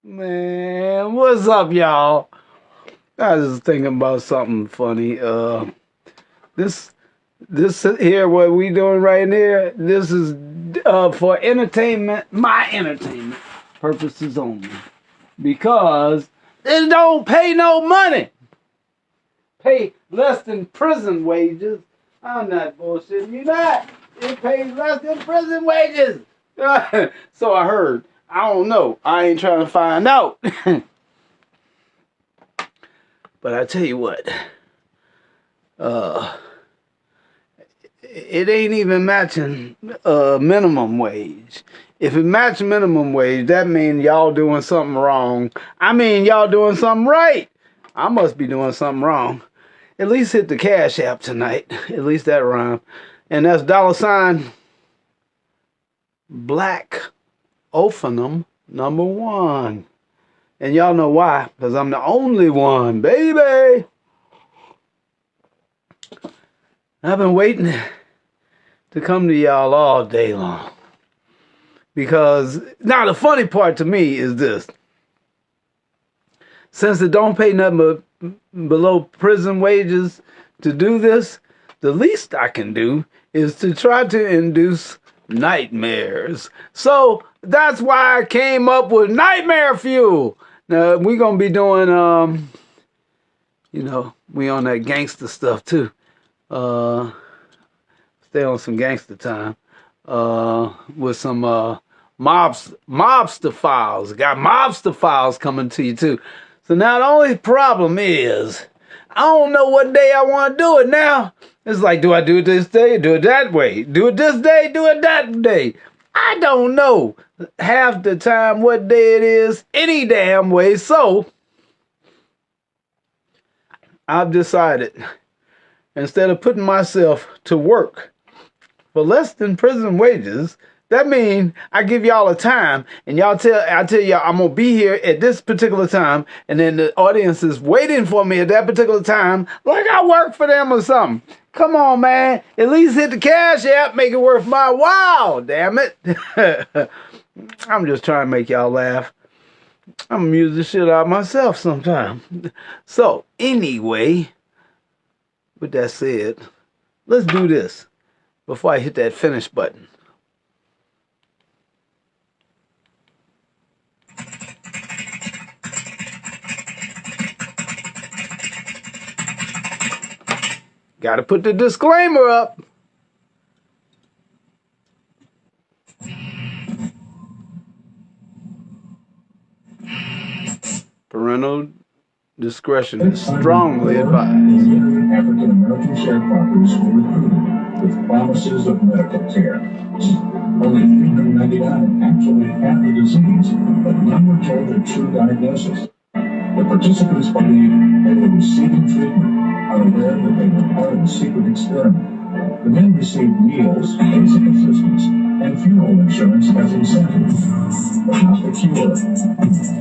Man, what's up, y'all? I was just thinking about something funny. This here, what we doing right here, this is for entertainment, my entertainment purposes only. Because it don't pay no money. Pay less than prison wages. I'm not bullshitting you not. It pays less than prison wages. So I heard. I don't know. I ain't trying to find out. But I tell you what, it ain't even matching minimum wage. If it match minimum wage, that means y'all doing something wrong. I mean, y'all doing something right. I must be doing something wrong. At least hit the Cash App tonight. At least that rhyme. And that's $ Black Ophanum #1. And y'all know why, because I'm the only one, baby. I've been waiting to come to y'all all day long. Because, now the funny part to me is this. Since it don't pay nothing but below prison wages to do this, the least I can do is to try to induce nightmares. So that's why I came up with nightmare fuel. Now we're gonna be doing you know, we on that gangster stuff too. Stay on some gangster time. With some mobster files. Got mobster files coming to you too. So now the only problem is I don't know what day I want to do it now. It's like, do I do it this day? Do it that way? Do it this day? Do it that day? I don't know half the time what day it is any damn way. So I've decided, instead of putting myself to work for less than prison wages, that means I give y'all a time, and I tell y'all I'm gonna be here at this particular time, and then the audience is waiting for me at that particular time, like I work for them or something. Come on, man. At least hit the Cash App, make it worth my while, damn it. I'm just trying to make y'all laugh. I'm gonna amuse the shit out of myself sometime. So, anyway, with that said, let's do this before I hit that finish button. Got to put the disclaimer up. Parental discretion is strongly advised. African American sharecroppers were recruited with promises of medical care. Only 399 actually had the disease, but none were told their true diagnosis. The participants believed they were receiving treatment, unaware that they were part of a secret experiment. The men received meals, basic assistance, and funeral insurance as incentive, but not the cure.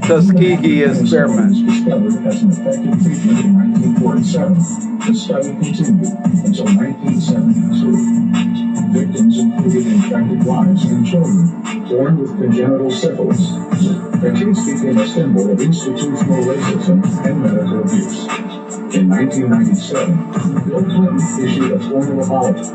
Tuskegee experiment. Was discovered as an effective treatment in 1947. The study continued until 1972. Victims included infected wives and children born with congenital syphilis. The case became a symbol of institutional racism and medical abuse. In 1997, Bill Clinton issued a formal apology.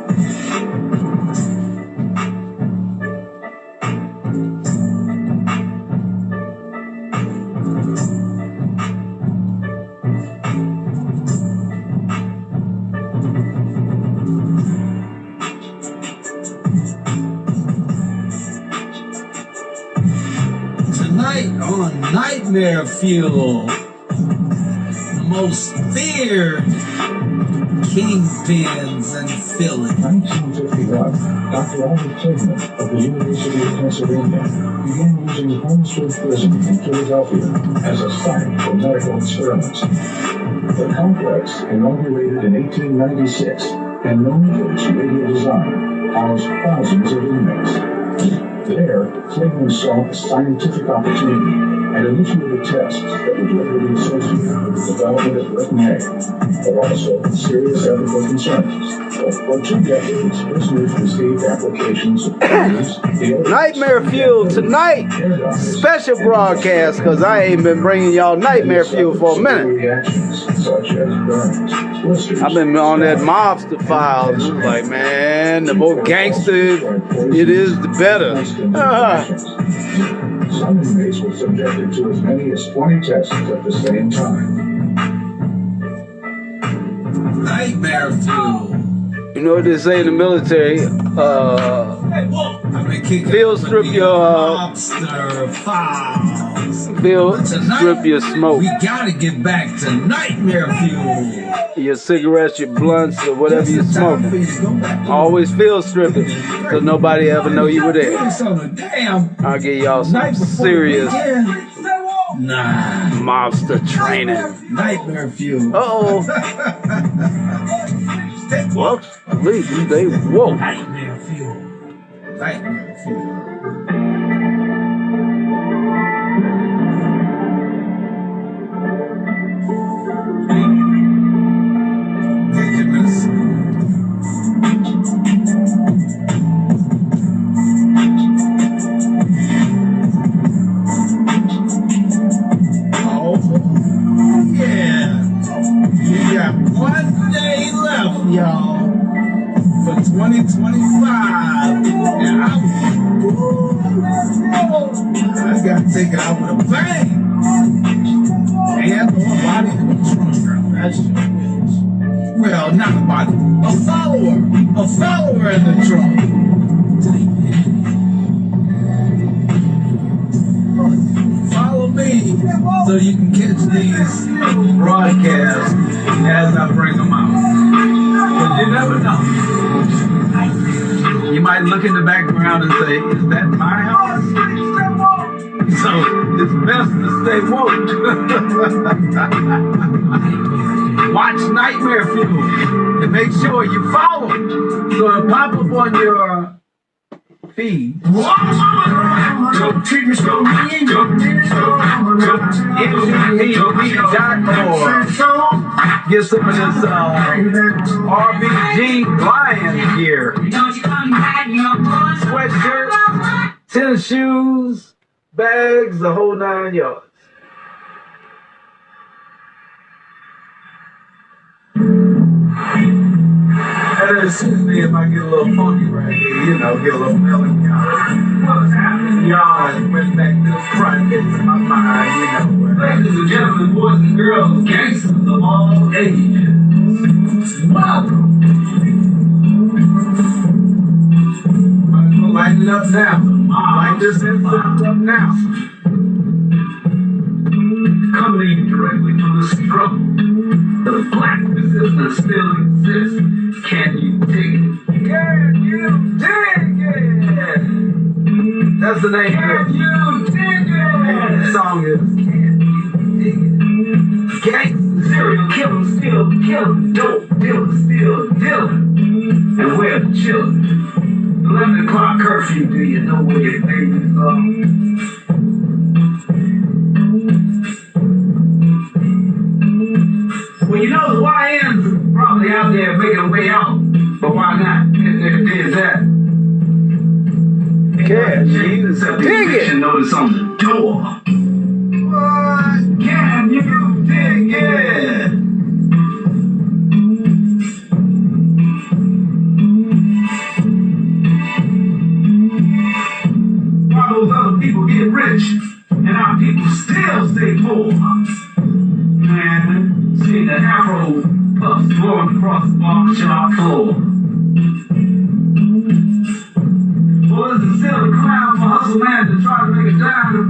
Tonight on Nightmare Fuel, the most feared kingpins in Philly. 1951, Dr. Albert Kidman of the University of Pennsylvania began using Holmesford Prison in Philadelphia as a site for medical experiments. The complex, inaugurated in 1896 and known for its radial design, housed thousands of inmates. There, Kidman saw a scientific opportunity and initiated tests that would later be associated with the development of written A, but also serious ethical concerns. For 2 decades, prisoners received applications of Nightmare Fuel tonight. Special broadcast, because I ain't been bringing y'all Nightmare Fuel for a minute. I've been on that MOBSTER files. It's like, man, the more gangster it is, the better. Some inmates were subjected to as many as 20 tests at the same time. Nightmare Fuel. You know what they say in the military? Field strip your MOBSTER files. field strip your smoke. We gotta get back to Nightmare Fuel. Your cigarettes, your blunts, or whatever you're smoking. Always field strip it, so nobody ever know you were there. I'll give y'all some serious MOBSTER training. Nightmare Fuel. Uh-oh. Well, at least they woke. Nightmare Fuel. Nightmare Fuel. Y'all, for 2025, and I got to take it out with a bang, and or a body in the trunk, girl. That's just bitch. Well, not a body, a follower in the trunk. Follow me so you can catch these broadcasts as I bring them out. But you never know. You might look in the background and say, is that my house? So it's best to stay woke. Watch Nightmare Fuel and make sure you follow. So it'll pop up on your feed. MGTV.org. Get some of this RBG Lion gear. Sweatshirt, tennis shoes, bags, the whole 9 yards. And excuse me if I get a little funky right here, you know, get a little melancholy. What's happening, y'all? Went back to the projects in my mind, you know. Ladies and gentlemen, boys and girls, gangsters of all ages, welcome. Might as well light it up now. Light this influence up now. Coming to you directly from the struggle. The black resistance still exists. Can you dig it? Can you dig it? That's the name of it. Can you dig it? The song is Can You Dig It? Gang serial killers still killing, dope dealers still dealing. And where the children? 11 o'clock curfew, do you know where your babies are? Well, you know the YN's probably out there making a way out, but why not? If they did that. Can you dig it? Notice on the door. What? Can you dig it? While those other people get rich, and our people still stay poor. Man. See the afro puffs blowing across the barbershop floor. Well, is it still a crime for hustle man to try to make a dime?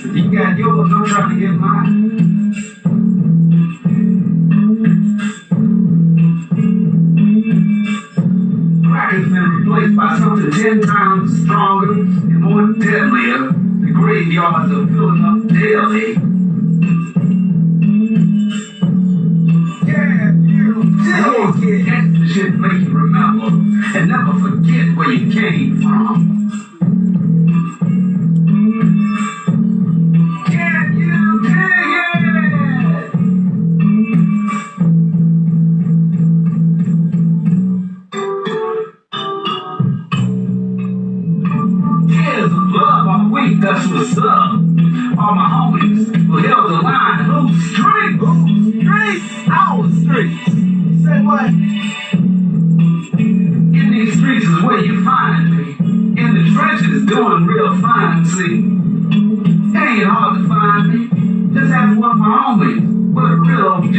If you got yours, don't try to get mine. Crack has been replaced by something 10 times stronger and more deadlier. The graveyards are filling up daily. That shit make you remember and never forget where you came from. ain't hard to find me. Just ask one of my homies. What a real OG.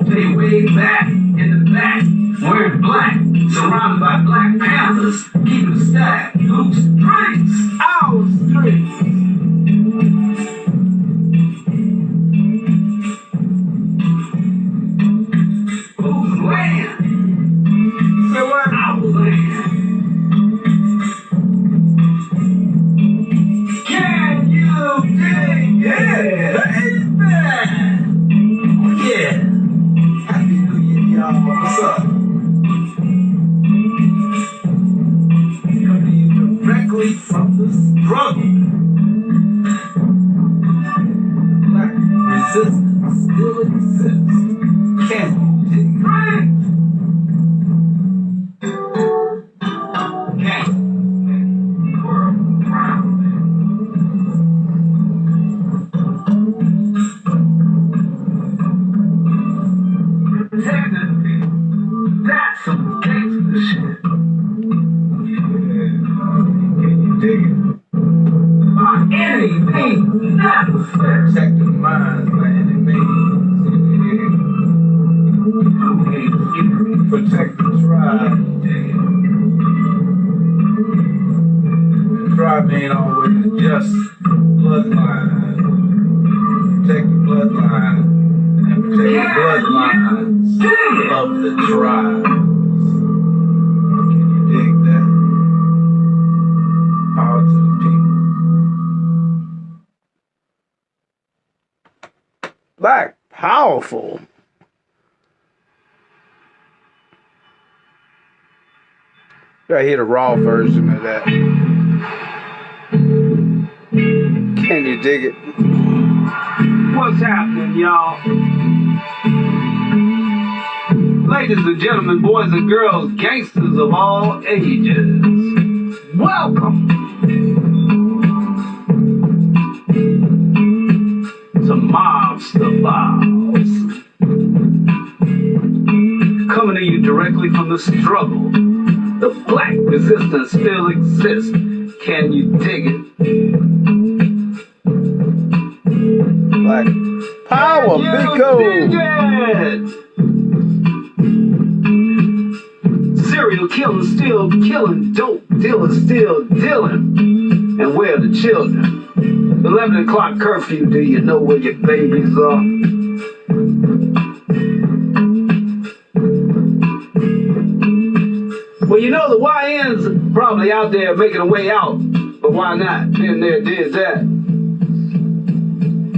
They way back in the back, wearing black, surrounded by black panthers, keeping a stack, loose streets, our streets. Whose land? Say what? Our land. Can you dig it? Amen. Yeah. Happy New Year, y'all. What's up? Coming to you directly from the struggle. Black resistance still exists. Can you dig it? World around me. Protecting people. That's some gangster shit. Can you dig it? By any means necessary. Protecting the minds by any means. Protect the tribe. The tribe ain't always just bloodline. Protect the bloodline and protect the bloodlines of the tribes. Can you dig that? Power to the people. Black powerful. Gotta hear the raw version of that. Can you dig it? What's happening, y'all? Ladies and gentlemen, boys and girls, gangsters of all ages, welcome to MOBSTER Files. Coming to you directly from the struggle. The black resistance still exists. Can you dig it? Black power, Pico. Serial killers still killing, dope dealers still dealing. And where are the children? 11 o'clock curfew, do you know where your babies are? Well, you know the YN's probably out there making a way out. But why not? Been there, did that.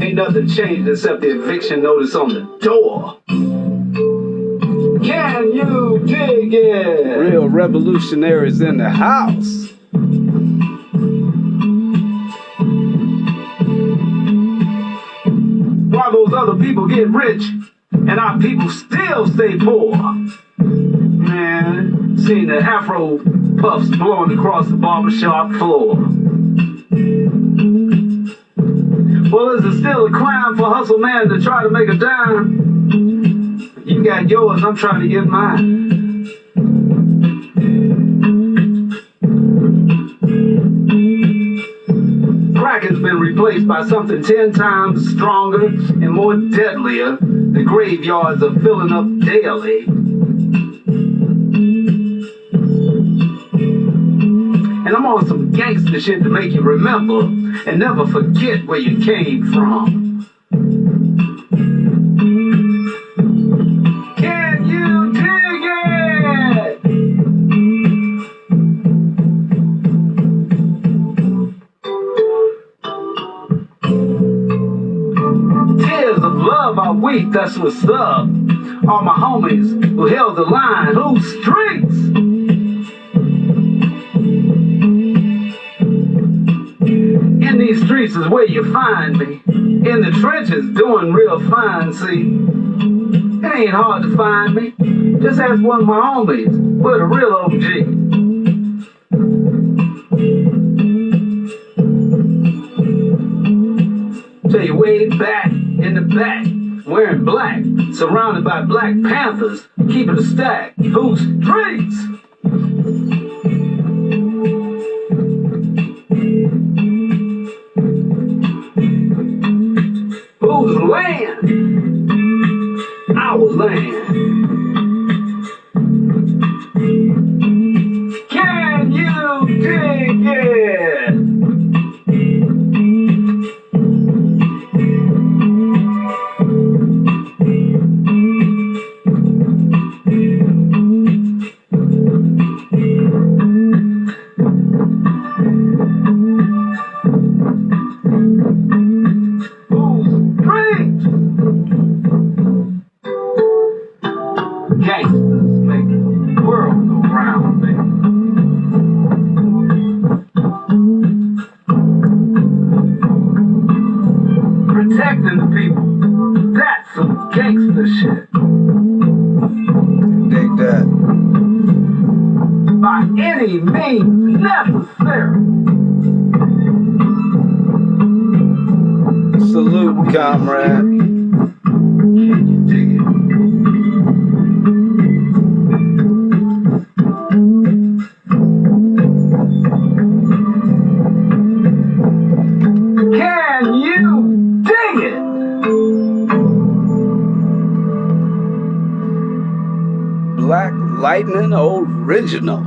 Ain't nothing changed except the eviction notice on the door. Can you dig it? Real revolutionaries in the house. While those other people get rich and our people still stay poor. Man, seen the afro puffs blowing across the barbershop floor. Well, is it still a crime for hustle man to try to make a dime? You got yours, I'm trying to get mine. Crack has been replaced by something 10 times stronger and more deadlier. The graveyards are filling up daily. And I'm on some gangster shit to make you remember and never forget where you came from. Can you dig it? Tears of love are weak, that's what's up. All my homies who held the line, whose streets? In these streets is where you find me. In the trenches, doing real fine, see. It ain't hard to find me. Just ask one of my homies. We're the real OG. Tell you way back in the back, wearing black, surrounded by black panthers, keeping a stack, whose streets? land, our land. Can you dig it? Gangsters make the world go round, baby. Protecting the people, that's some gangster shit. Dig that. By any means necessary. Salute, comrade. Can you dig it? Can you dig it? Black Lightning Original.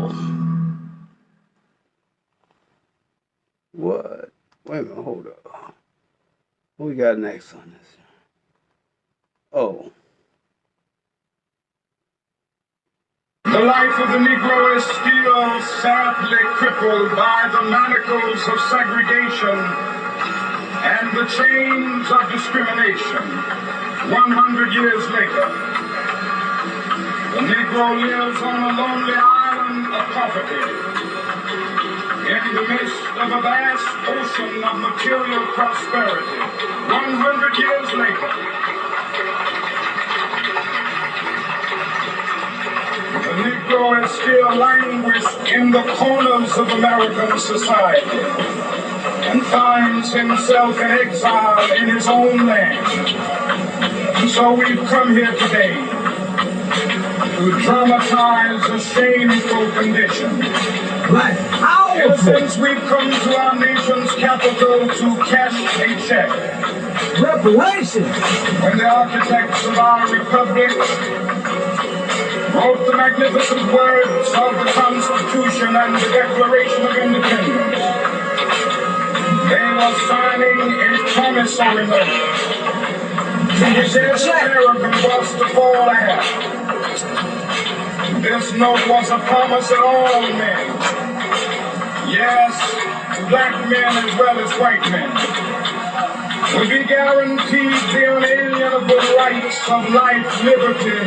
What? Wait a minute, hold up. What we got next on this? Oh. The life of the Negro is still sadly crippled by the manacles of segregation and the chains of discrimination. 100 years later, the Negro lives on a lonely island of poverty in the midst of a vast ocean of material prosperity. 100 years later, the Negro is still languished in the corners of American society and finds himself in exile in his own land. And so we've come here today to dramatize a shameful condition. Ever since we've come to our nation's capital to cash a check. Reparations! When the architects of our republic wrote the magnificent words of the Constitution and the Declaration of Independence, they were signing a promissory note which every American was to fall at. This note was a promise that all men, yes, black men as well as white men, would be guaranteed the unalienable rights of life, liberty,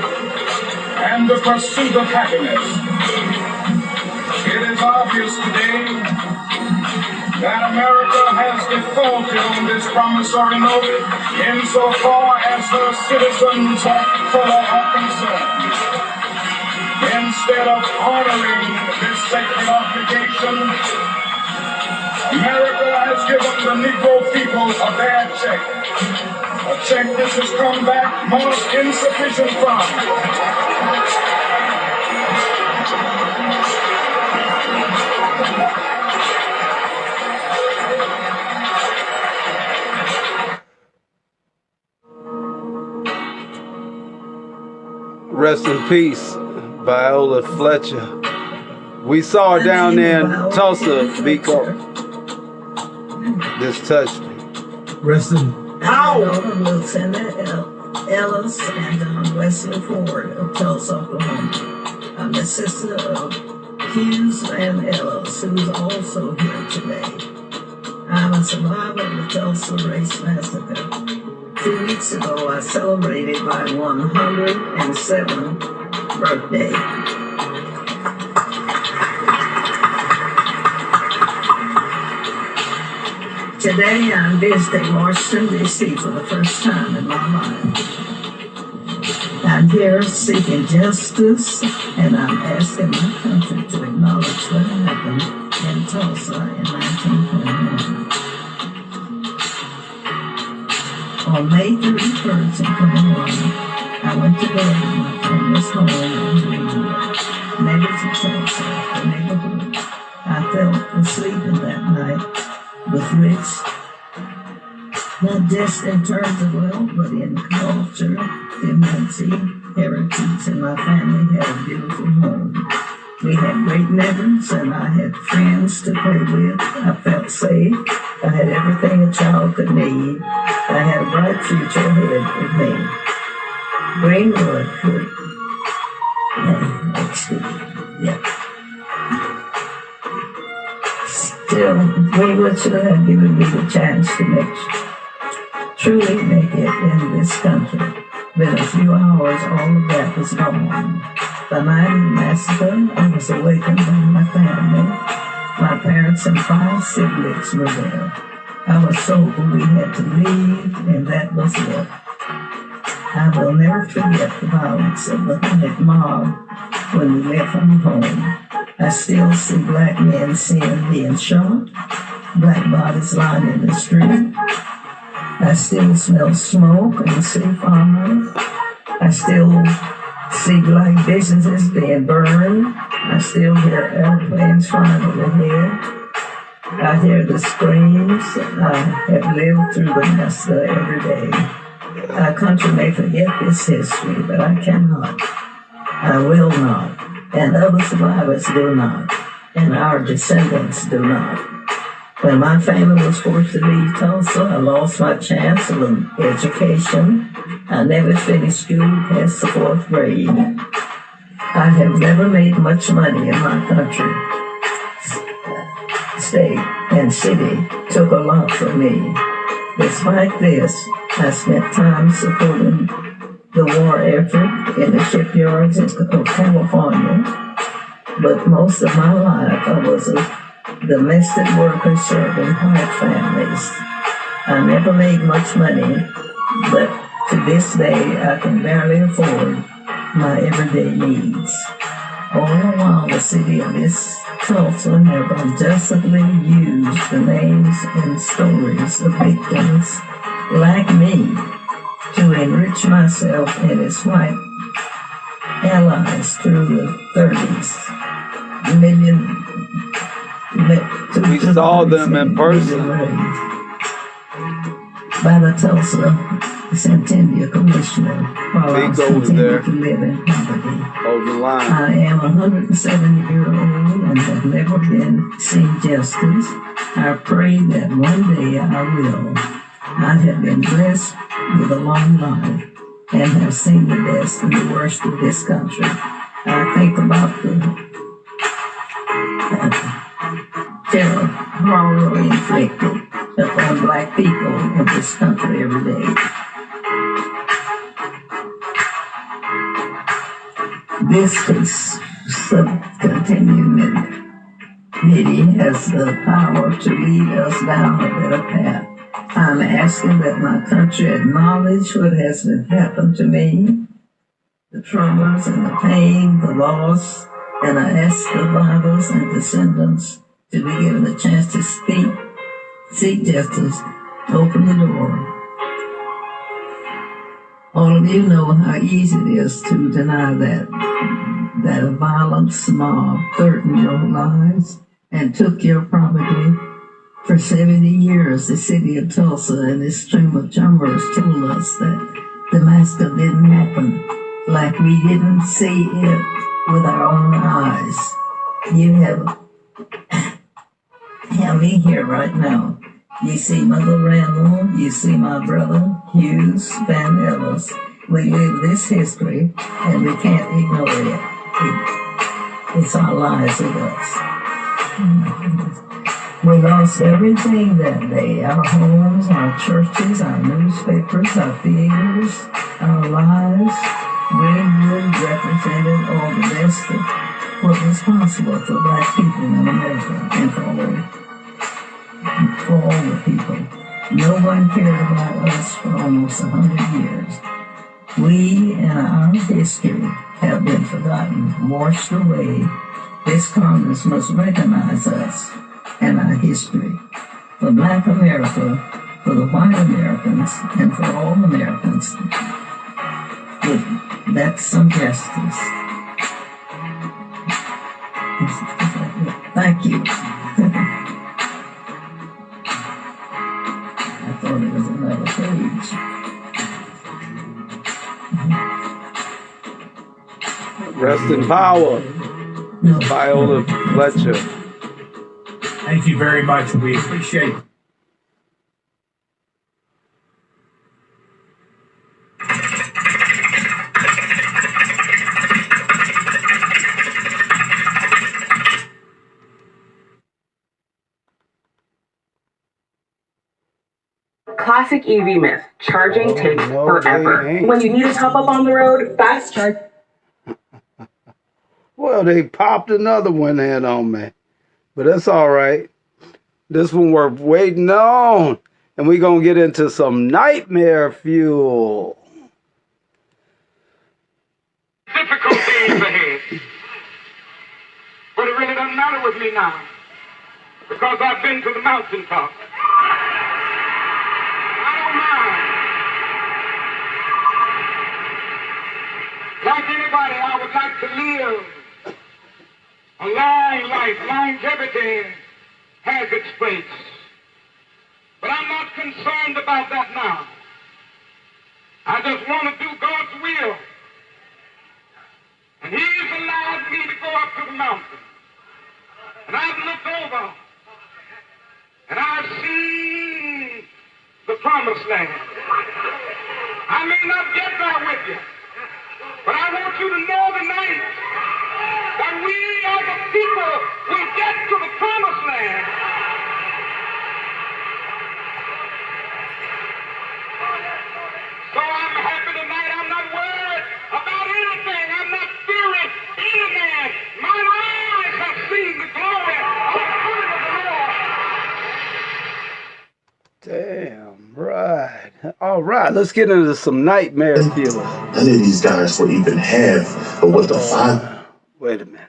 and the pursuit of happiness. It is obvious today that America has defaulted on this promissory note insofar as her citizens are concerned. Instead of honoring this sacred obligation, America has given the Negro people a bad check. A check which has come back most insufficient from. Rest in peace, Viola Fletcher. We saw her down there in Tulsa, Biko. This touched me. Rest in Our daughter Lieutenant Ellis and Wesley Ford of Tulsa, Oklahoma. I'm the sister of Hughes and Ellis, who's also here today. I'm a survivor of the Tulsa Race Massacre. 2 weeks ago, I celebrated my 107th birthday. Today, I'm visiting Washington, D.C. for the first time in my life. I'm here seeking justice, and I'm asking my country to acknowledge what happened in Tulsa in 1921. On May 31st and 21, I went to bed in my family's home in Greenwood, neighbors of Tulsa, the neighborhood. I fell asleep in that night with Rich, the just in terms of wealth, but in culture, humanity, heritage, and my family had a beautiful home. We had great neighbors, and I had friends to play with. I felt safe. I had everything a child could need. I had a bright future ahead of me. Greenwood could, Still, Greenwood should have given me the chance to truly make it in this country. Within a few hours, all of that was gone. The night of the massacre, I was awakened by my family. My parents and 5 siblings were there. I was told we had to leave, and that was it. I will never forget the violence of the Hispanic mob when we left our home. I still see black men being shot, black bodies lying in the street. I still smell smoke and see fire. I still see black businesses being burned. I still hear airplanes flying overhead. I hear the screams. I have lived through the massacre every day. Our country may forget this history, but I cannot. I will not. And other survivors do not. And our descendants do not. When my family was forced to leave Tulsa, I lost my chance of an education. I never finished school past the 4th grade. I have never made much money in my country. State and city took a lot from me. Despite this, I spent time supporting the war effort in the shipyards of California. But most of my life, I was a domestic worker serving white families. I never made much money, but to this day, I can barely afford my everyday needs. All the while, the city of this Tulsa have unjustly used the names and stories of victims like me to enrich myself and its white allies through the 30s. We saw them in person. By the Tulsa Centennial Commissioner while I was continuing to live in poverty. I am 107-year-old and have never been seen justice. I pray that one day I will. I have been blessed with a long life and have seen the best and the worst of this country. I think about the terror horribly inflicted upon black people in this country every day. This continuing committee has the power to lead us down a better path. I'm asking that my country acknowledge what has been happened to me, the traumas and the pain, the loss, and I ask survivors and descendants to be given a chance to seek justice, open the door. All of you know how easy it is to deny that a violent mob threatened your lives and took your property. For 70 years, the city of Tulsa and its stream of jumpers told us that the massacre didn't happen, like we didn't see it with our own eyes. You have me here right now. You see Mother Randall, you see my brother, Hughes Van Ellis. We live this history, and we can't ignore it. It's our lives with us. We lost everything that day. Our homes, our churches, our newspapers, our theaters, our lives. Greenwood represented all the best of what was possible for black people in America and for all the people. No one cared about us for almost 100 years. We and our history have been forgotten, washed away. This Congress must recognize us and our history. For black America, for the white Americans, and for all Americans, that's some justice. Thank you. I thought it was another thing. Rest in power, Viola Fletcher. Thank you very much. We appreciate it. Classic EV myth. Charging takes no, forever. they ain't. When you need to top up on the road, fast charge. Well, they popped another one in on me. But that's all right. This one worth waiting on. And we're going to get into some nightmare fuel. Difficult days ahead. But it really doesn't matter with me now. Because I've been to the mountaintop. I don't mind. Like anybody, I would like to live a long life. Longevity has its place. But I'm not concerned about that now. I just want to do God's will. And He's allowed me to go up to the mountain. And I've looked over. And I've seen the promised land. I may not get there with you. But I want you to know tonight that we as a people will get to the promised land. So I'm happy tonight. I'm not worried about anything. I'm not fearing any man. Mine eyes have seen the glory of the coming of the Lord. Damn right. All right, let's get into some nightmare fuel. None of these guys were even half of what the five. Wait a minute.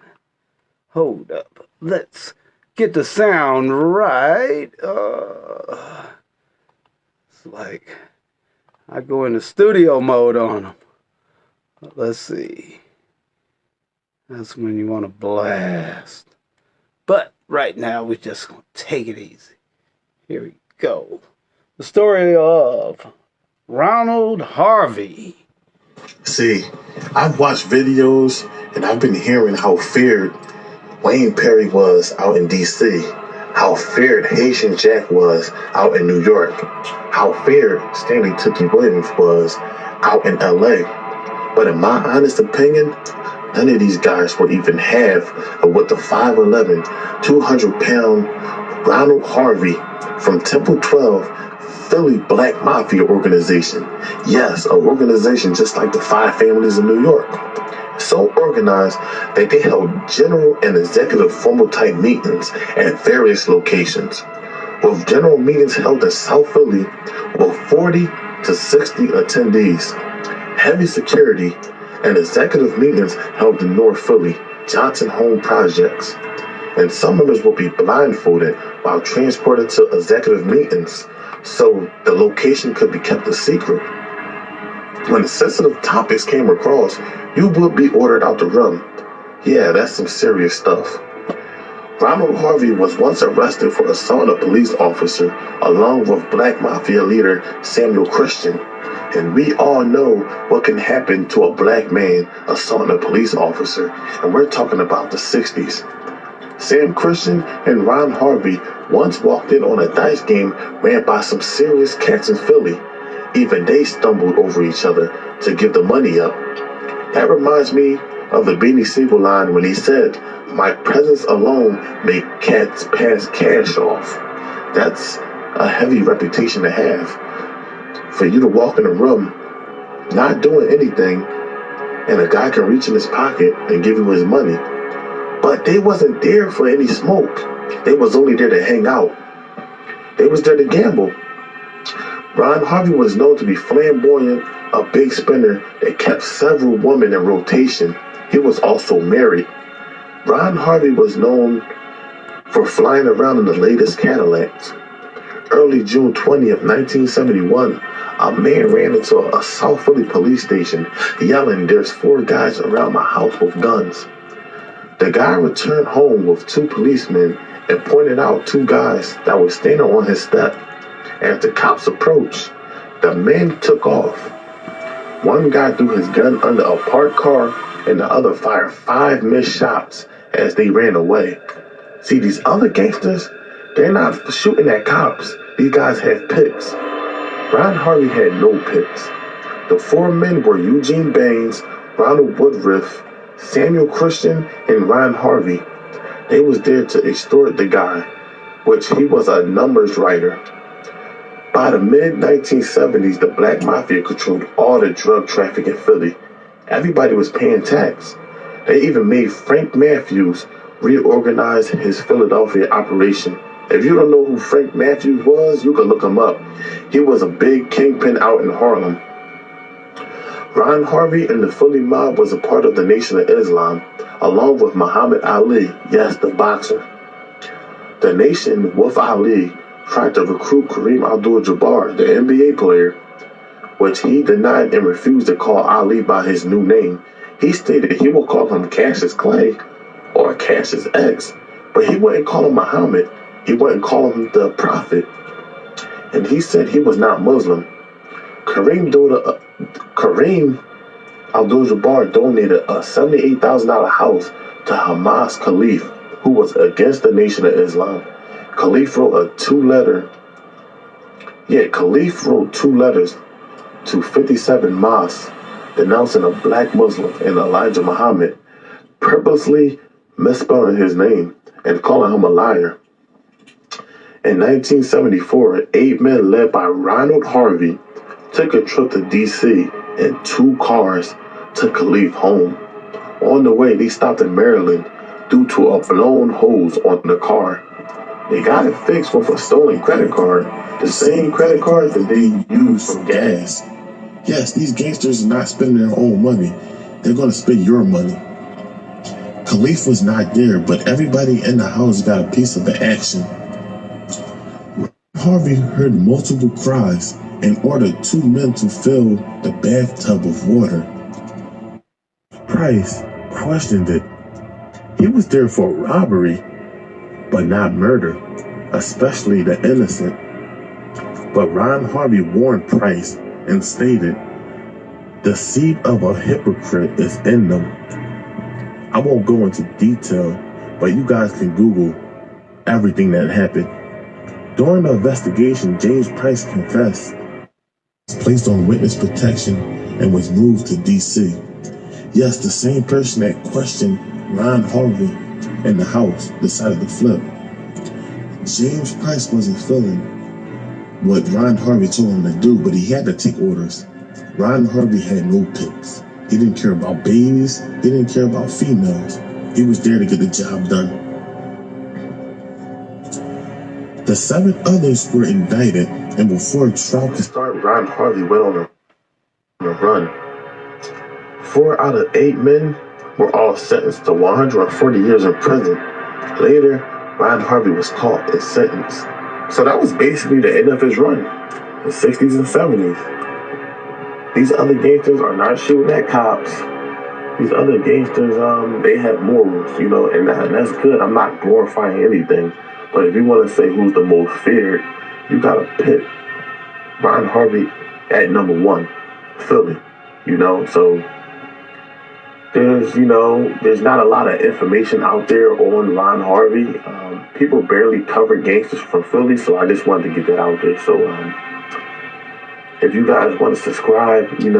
Hold up. Let's get the sound right. It's like I go into studio mode on them. Let's see. That's when you want to blast. But right now, we're just going to take it easy. Here we go. The story of Ronald Harvey. See, I've watched videos and I've been hearing how feared Wayne Perry was out in D.C., how feared Haitian Jack was out in New York, how feared Stanley Tookie Williams was out in L.A. But in my honest opinion, none of these guys were even half of what the 5'11", 200-pound Ronald Harvey from Temple 12 Philly Black Mafia organization. Yes, an organization just like the Five Families in New York. So organized that they held general and executive formal type meetings at various locations, with general meetings held in South Philly with 40 to 60 attendees, heavy security, and executive meetings held in North Philly, Johnson Home Projects. And some members will be blindfolded while transported to executive meetings so the location could be kept a secret. When sensitive topics came across, you would be ordered out the room. Yeah, that's some serious stuff. Ronald Harvey was once arrested for assaulting a police officer along with Black Mafia leader Samuel Christian. And we all know what can happen to a black man assaulting a police officer, and we're talking about the 60s. Sam Christian and Ron Harvey once walked in on a dice game ran by some serious cats in Philly. Even they stumbled over each other to give the money up. That reminds me of the Beanie Siegel line when he said, "My presence alone made cats pass cash off." That's a heavy reputation to have. For you to walk in a room, not doing anything, and a guy can reach in his pocket and give you his money. But they wasn't there for any smoke. They was only there to hang out. They was there to gamble. Ron Harvey was known to be flamboyant, a big spender that kept several women in rotation. He was also married. Ron Harvey was known for flying around in the latest Cadillacs. Early June 20th, 1971, a man ran into a South Philly police station yelling, "There's 4 guys around my house with guns." The guy returned home with 2 policemen and pointed out 2 guys that were standing on his step. As the cops approached, the men took off. One guy threw his gun under a parked car and the other fired 5 missed shots as they ran away. See, these other gangsters, they're not shooting at cops. These guys have picks. Ron Harvey had no picks. The 4 men were Eugene Baines, Ronald Woodruff, Samuel Christian, and Ron Harvey. They was there to extort the guy, which he was a numbers writer. By the mid-1970s, the Black Mafia controlled all the drug traffic in Philly. Everybody was paying tax. They even made Frank Matthews reorganize his Philadelphia operation. If you don't know who Frank Matthews was, you can look him up. He was a big kingpin out in Harlem. Ron Harvey and the Philly mob was a part of the Nation of Islam, along with Muhammad Ali, yes, the boxer. The Nation, with Ali, tried to recruit Kareem Abdul-Jabbar, the NBA player, which he denied and refused to call Ali by his new name. He stated he would call him Cassius Clay or Cassius X, but he wouldn't call him Muhammad. He wouldn't call him the Prophet. And he said he was not Muslim. Kareem Abdul-Jabbar donated a $78,000 house to Hamas Khalif, who was against the Nation of Islam. Khalif wrote two letters to 57 mosques denouncing a black Muslim and Elijah Muhammad, purposely misspelling his name and calling him a liar. In 1974, 8 men led by Ronald Harvey took a trip to D.C. in 2 cars to Khalif home. On the way, they stopped in Maryland due to a blown hose on the car. They got it fixed with a stolen credit card, the same credit card that they used for gas. Yes, these gangsters are not spending their own money. They're going to spend your money. Khalif was not there, but everybody in the house got a piece of the action. Harvey heard multiple cries and ordered 2 men to fill the bathtub with water. Price questioned it. He was there for robbery, but not murder, especially the innocent. But Ron Harvey warned Price and stated, "The seed of a hypocrite is in them." I won't go into detail, but you guys can Google everything that happened. During the investigation, James Price confessed, was placed on witness protection, and was moved to D.C. Yes, the same person that questioned Ron Harvey in the house decided to flip. James Price wasn't feeling what Ron Harvey told him to do, but he had to take orders. Ron Harvey had no picks. He didn't care about babies. He didn't care about females. He was there to get the job done. The 7 others were indicted, and before trial could start, Ron Harvey went on a run. 4 out of 8 men were all sentenced to 140 years in prison. Later, Ron Harvey was caught and sentenced. So that was basically the end of his run, the 60s and 70s. These other gangsters are not shooting at cops. These other gangsters, they have morals, and that's good. I'm not glorifying anything. But if you want to say who's the most feared, you got to pick Ron Harvey at number 1, Philly, So there's not a lot of information out there on Ron Harvey. People barely cover gangsters from Philly, so I just wanted to get that out there. So if you guys want to subscribe, you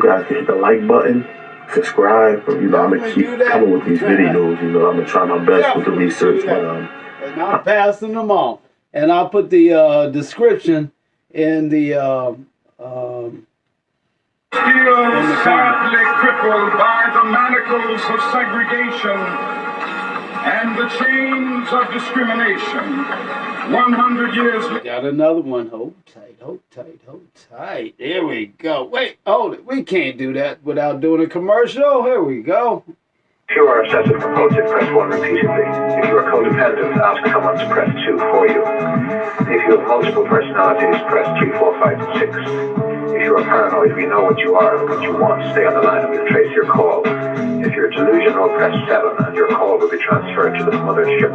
guys can hit the like button, subscribe. I'm gonna keep coming with these videos. I'm gonna try my best with the research, but and I'm passing them on, and I'll put the description in the Still sadly crippled by the manacles of segregation and the chains of discrimination. 100 years later. Got another one. Hold tight, hold tight, hold tight. There we go. Wait, hold it. We can't do that without doing a commercial. Here we go. If you are obsessive compulsive, press 1 repeatedly. If you are codependent, ask someone to press 2 for you. If you have multiple personalities, press 3, 4, 5, and 6. If you are paranoid, we know what you are and what you want. Stay on the line and we'll trace your call. If you're delusional, press 7 and your call will be transferred to the mothership.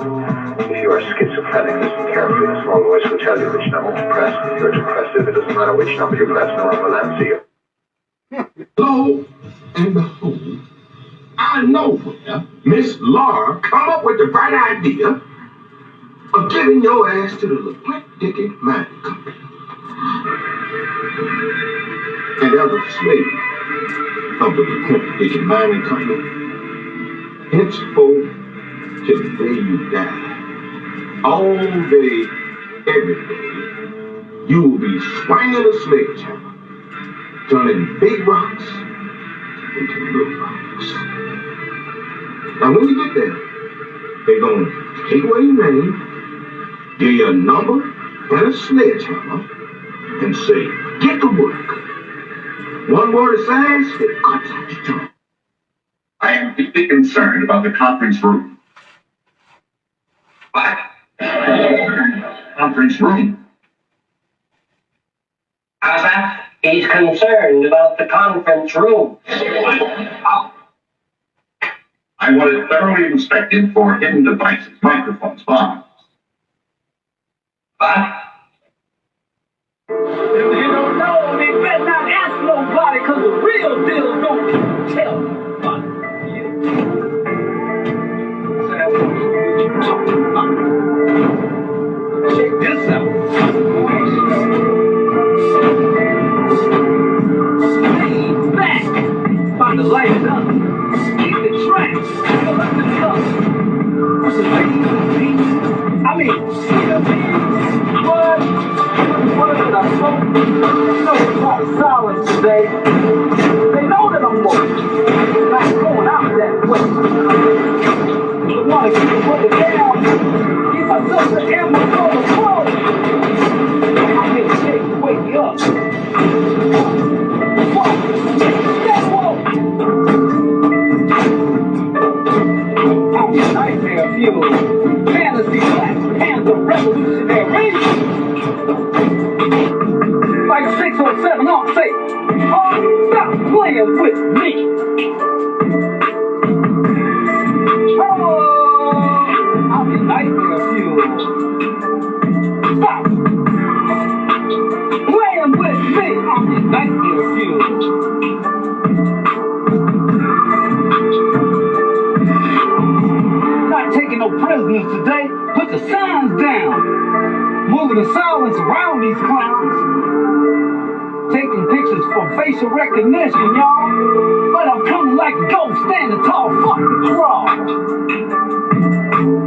If you are schizophrenic, listen carefully. A small voice will tell you which number to press. If you're depressive, it doesn't matter which number you press, no one will answer you. Hello? And behold, out of nowhere, Miss Laura come up with the bright idea of giving your ass to the LeBlanc Dickey Mining Company. And as a slave of the LeBlanc Dickey Mining Company, henceforth till the day you die, all day, every day, you will be swinging a sledgehammer, turning big rocks into little rocks. Now when you get there, they're going to take away your name, give you a number and a sledgehammer, and say, get to work. One word aside, it cuts out your tongue. I am deeply concerned about the conference room. What? Conference room? How's that? He's concerned about the conference room. I want it thoroughly inspected for hidden devices, microphones, bombs. What? If you don't know, they better not ask nobody, cause the real deal don't tell nobody. What you talking about? Check this out. Lean back. About to light it up. Keep the track. Fill up the cup. What's the I mean, what did I smoke? You know, it's a lot of silence today. They know that I'm woke. Not going out that way. I want to keep it put it down. Keep myself the ammo on the floor. I'm here to shake to wake you up. I'm your nightmare fuel. Fantasy Black Panther revolutionary. Like 607 on say, oh, stop playing with me. Oh, I'm your nightmare fuel. Stop playing with me. I'm your nightmare fuel. Not taking no prisoners today. Put the signs down. Moving the silence around these clowns. Taking pictures for facial recognition, y'all. But I'm coming like a ghost standing tall, fuck the crawl.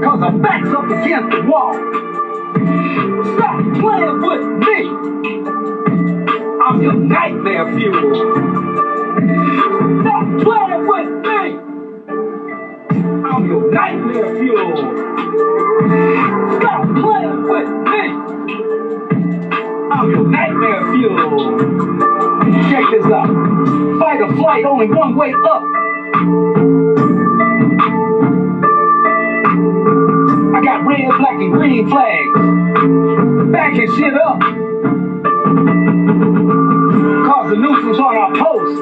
Cause I'm back's up against the wall. Stop playing with me. I'm your nightmare fuel. Stop playing with me. I'm your nightmare fuel. Stop playing with me. I'm your nightmare fuel. Check this out. Fight or flight, only one way up. I got red, black, and green flags. Backing shit up. Cause the nuisance on our post.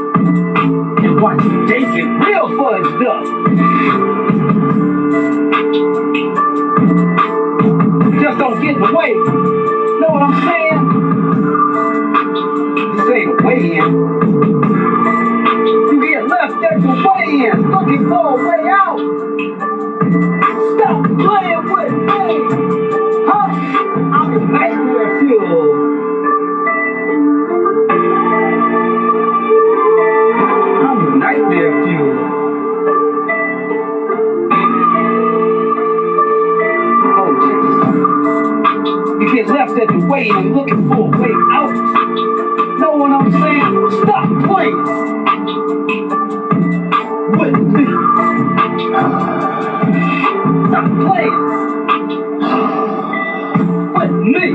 And watch they get real fudged up. Just don't get in the way. Know what I'm saying? This ain't a way-in. You get left at the way-in, looking for a way out. Stop playing with me. Huh? I'm your nightmare fuel. I'm your nightmare fuel. Oh, check this out. You get left at the way-in, looking for a way out. Know what I'm saying? Stop playing with me. Stop playing with me.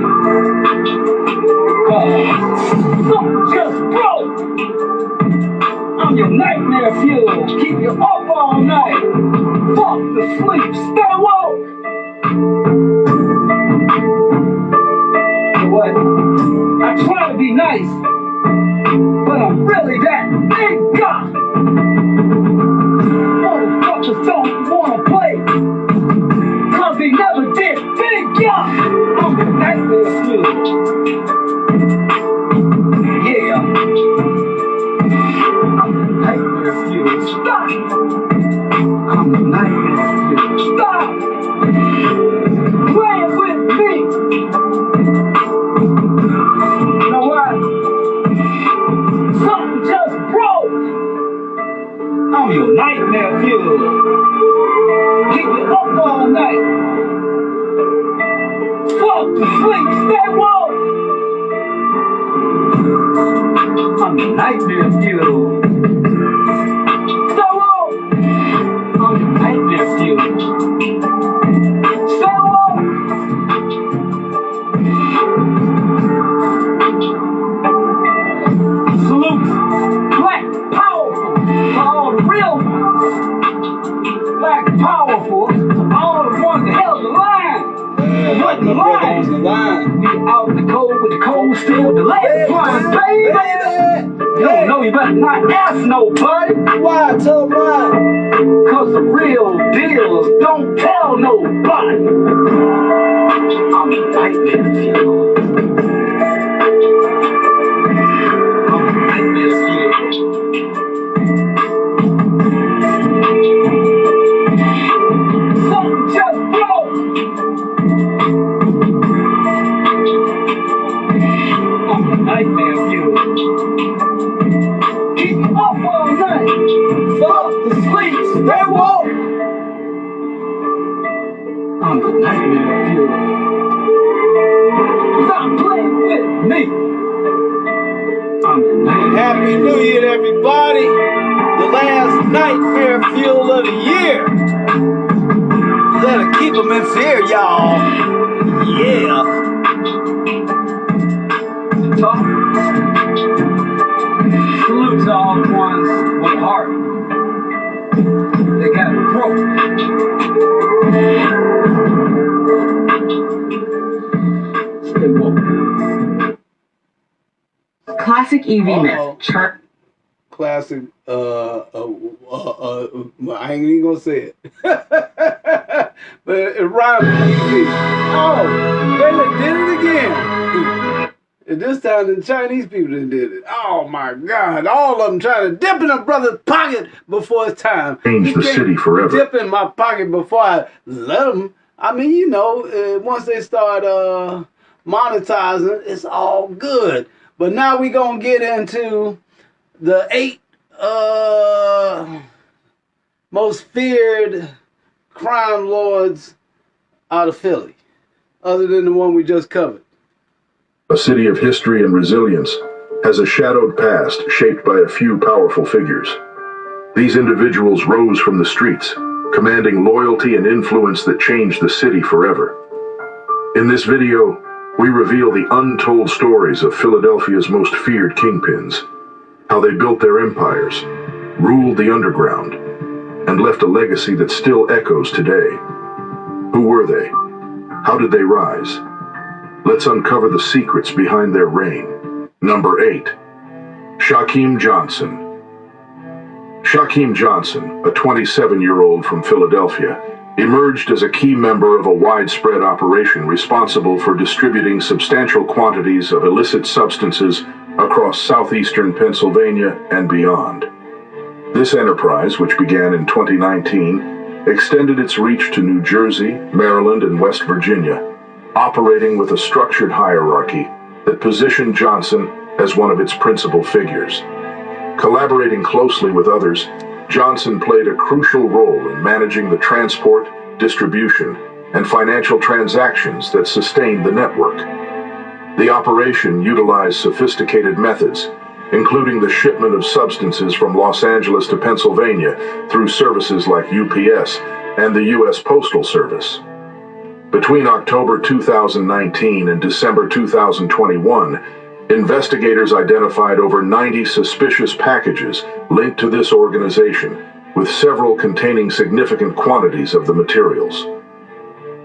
Cause something just broke. I'm your nightmare fuel. Keep you up all night. Fuck the sleep. Stay woke. What? I try to be nice, but I'm really that big guy. Motherfuckers don't wanna play, cause they never did big guy. I'm the nightmare fuel. Yeah. I'm the nightmare fuel. I'm the nightmare fuel. Stop playing with me. You know what? Something just broke. I'm your nightmare fuel. Keep it up all night. Fuck the sleep, stay woke. I'm the nightmare fuel. Stay woke. I'm the nightmare fuel. Stay woke. Salute, black, powerful, for all the real ones. Black, powerful, for all the ones that held the line. What the line? We out in the cold with the cold steel with the lead flying, baby. You don't know, you better not ask nobody. Why? Tell them why. Cause the real deals don't tell nobody. I'm the nightmare fuel. I'm the nightmare fuel. Something just broke. I'm the nightmare fuel. Keep me up all night. Fuck the sleep, stay woke. I'm the nightmare fuel. Stop playing with me. I'm the nightmare. Happy New Year, everybody. The last nightmare fuel of the year. Better keep them in fear, y'all. Yeah. Talk. Salute to all the ones with heart. They got it broke. Stay woke. Classic EV myth. Chart. Classic. I ain't even gonna say it. But it rhymes with easy. Oh, they did it again. And this time the Chinese people done did it. Oh my God. All of them trying to dip in a brother's pocket before it's time. Change the city forever. Dip in my pocket before I let them. I mean, you know, once they start monetizing, it's all good. But now we gonna get into the 8 most feared crime lords out of Philly, other than the one we just covered. A city of history and resilience has a shadowed past shaped by a few powerful figures. These individuals rose from the streets, commanding loyalty and influence that changed the city forever. In this video, we reveal the untold stories of Philadelphia's most feared kingpins, how they built their empires, ruled the underground, and left a legacy that still echoes today. Who were they? How did they rise? Let's uncover the secrets behind their reign. Number 8. Shaquem Johnson. Shaquem Johnson, a 27-year-old from Philadelphia, emerged as a key member of a widespread operation responsible for distributing substantial quantities of illicit substances across southeastern Pennsylvania and beyond. This enterprise, which began in 2019, extended its reach to New Jersey, Maryland, and West Virginia, operating with a structured hierarchy that positioned Johnson as one of its principal figures. Collaborating closely with others, Johnson played a crucial role in managing the transport, distribution, and financial transactions that sustained the network. The operation utilized sophisticated methods, including the shipment of substances from Los Angeles to Pennsylvania through services like UPS and the U.S. Postal Service. Between October 2019 and December 2021, investigators identified over 90 suspicious packages linked to this organization, with several containing significant quantities of the materials.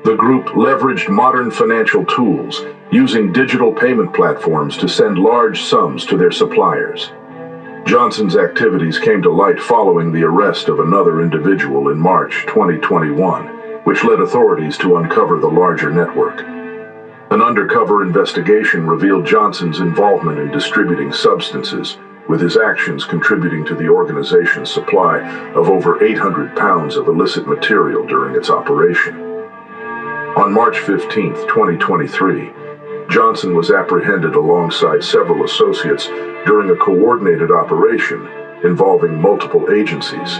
The group leveraged modern financial tools, using digital payment platforms to send large sums to their suppliers. Johnson's activities came to light following the arrest of another individual in March 2021, which led authorities to uncover the larger network. An undercover investigation revealed Johnson's involvement in distributing substances, with his actions contributing to the organization's supply of over 800 pounds of illicit material during its operation. On March 15, 2023, Johnson was apprehended alongside several associates during a coordinated operation involving multiple agencies.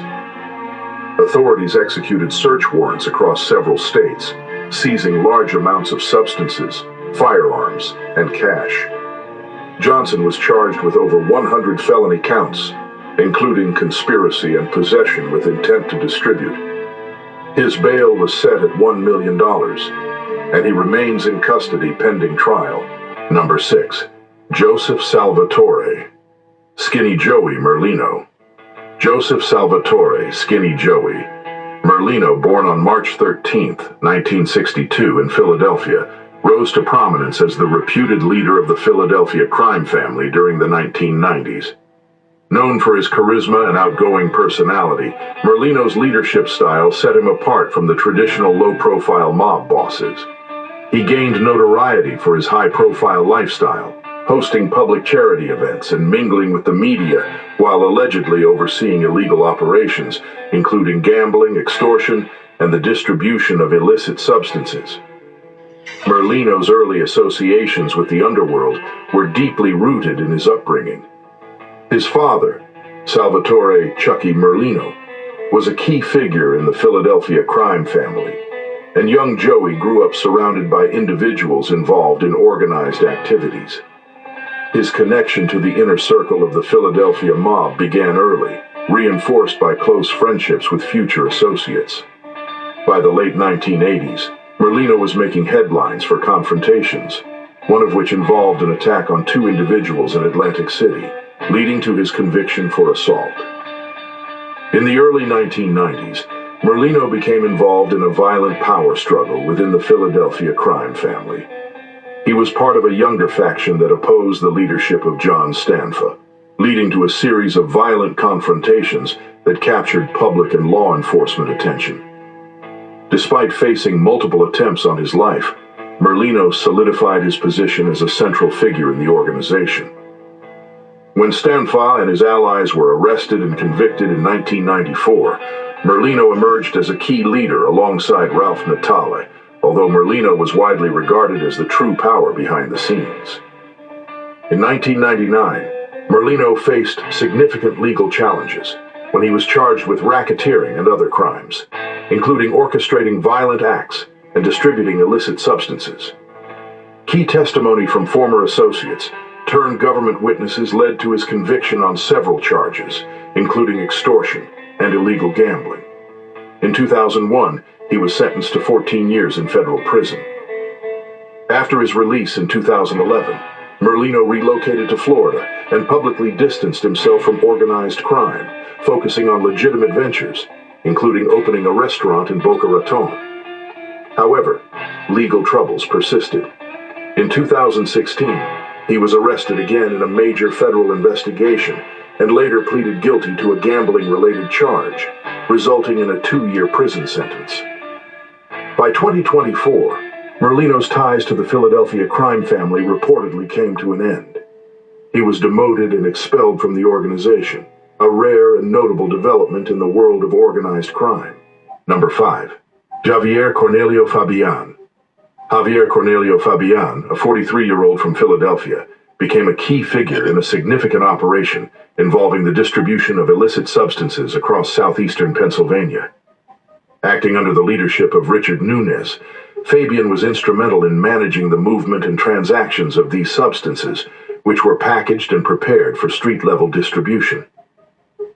Authorities executed search warrants across several states, seizing large amounts of substances, firearms, and cash. Johnson was charged with over 100 felony counts, including conspiracy and possession with intent to distribute. His bail was set at $1 million, and he remains in custody pending trial. Number 6. Joseph Salvatore, Skinny Joey Merlino. Joseph Salvatore, Skinny Joey Merlino, born on March 13, 1962 in Philadelphia, rose to prominence as the reputed leader of the Philadelphia crime family during the 1990s. Known for his charisma and outgoing personality, Merlino's leadership style set him apart from the traditional low-profile mob bosses. He gained notoriety for his high-profile lifestyle, hosting public charity events and mingling with the media while allegedly overseeing illegal operations, including gambling, extortion, and the distribution of illicit substances. Merlino's early associations with the underworld were deeply rooted in his upbringing. His father, Salvatore Chucky Merlino, was a key figure in the Philadelphia crime family, and young Joey grew up surrounded by individuals involved in organized activities. His connection to the inner circle of the Philadelphia mob began early, reinforced by close friendships with future associates. By the late 1980s, Merlino was making headlines for confrontations, one of which involved an attack on 2 individuals in Atlantic City, leading to his conviction for assault. In the early 1990s, Merlino became involved in a violent power struggle within the Philadelphia crime family. He was part of a younger faction that opposed the leadership of John Stanfa, leading to a series of violent confrontations that captured public and law enforcement attention. Despite facing multiple attempts on his life, Merlino solidified his position as a central figure in the organization. When Stanfa and his allies were arrested and convicted in 1994, Merlino emerged as a key leader alongside Ralph Natale, although Merlino was widely regarded as the true power behind the scenes. In 1999, Merlino faced significant legal challenges when he was charged with racketeering and other crimes, including orchestrating violent acts and distributing illicit substances. Key testimony from former associates turned government witnesses led to his conviction on several charges, including extortion and illegal gambling. In 2001, he was sentenced to 14 years in federal prison. After his release in 2011, Merlino relocated to Florida and publicly distanced himself from organized crime, focusing on legitimate ventures, including opening a restaurant in Boca Raton. However, legal troubles persisted. In 2016, he was arrested again in a major federal investigation and later pleaded guilty to a gambling-related charge, resulting in a 2-year prison sentence. By 2024, Merlino's ties to the Philadelphia crime family reportedly came to an end. He was demoted and expelled from the organization, a rare and notable development in the world of organized crime. Number 5. Javier Cornelio Fabian. Javier Cornelio Fabian, a 43-year-old from Philadelphia, became a key figure in a significant operation involving the distribution of illicit substances across southeastern Pennsylvania. Acting under the leadership of Richard Nunez, Fabian was instrumental in managing the movement and transactions of these substances, which were packaged and prepared for street-level distribution.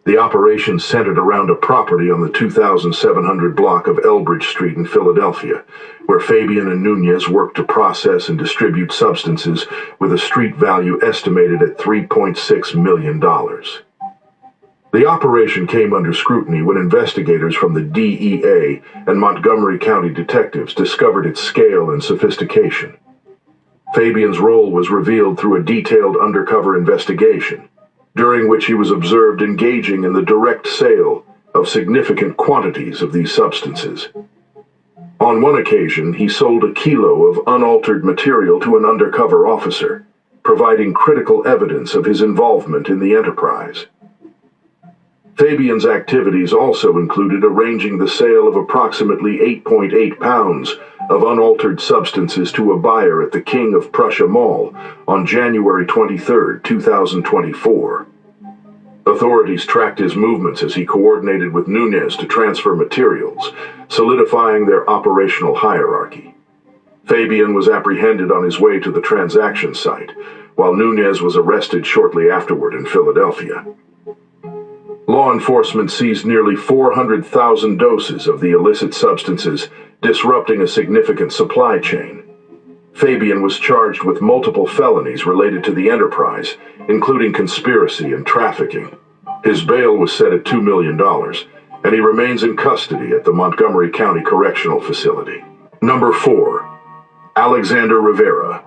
The operation centered around a property on the 2700 block of Elbridge Street in Philadelphia, where Fabian and Nunez worked to process and distribute substances with a street value estimated at $3.6 million. The operation came under scrutiny when investigators from the DEA and Montgomery County detectives discovered its scale and sophistication. Fabian's role was revealed through a detailed undercover investigation, during which he was observed engaging in the direct sale of significant quantities of these substances. On one occasion, he sold a kilo of unaltered material to an undercover officer, providing critical evidence of his involvement in the enterprise. Fabian's activities also included arranging the sale of approximately 8.8 pounds of unaltered substances to a buyer at the King of Prussia Mall on January 23, 2024. Authorities tracked his movements as he coordinated with Nunez to transfer materials, solidifying their operational hierarchy. Fabian was apprehended on his way to the transaction site, while Nunez was arrested shortly afterward in Philadelphia. Law enforcement seized nearly 400,000 doses of the illicit substances, disrupting a significant supply chain. Fabian was charged with multiple felonies related to the enterprise, including conspiracy and trafficking. His bail was set at $2 million, and he remains in custody at the Montgomery County Correctional Facility. Number 4. Alexander Rivera.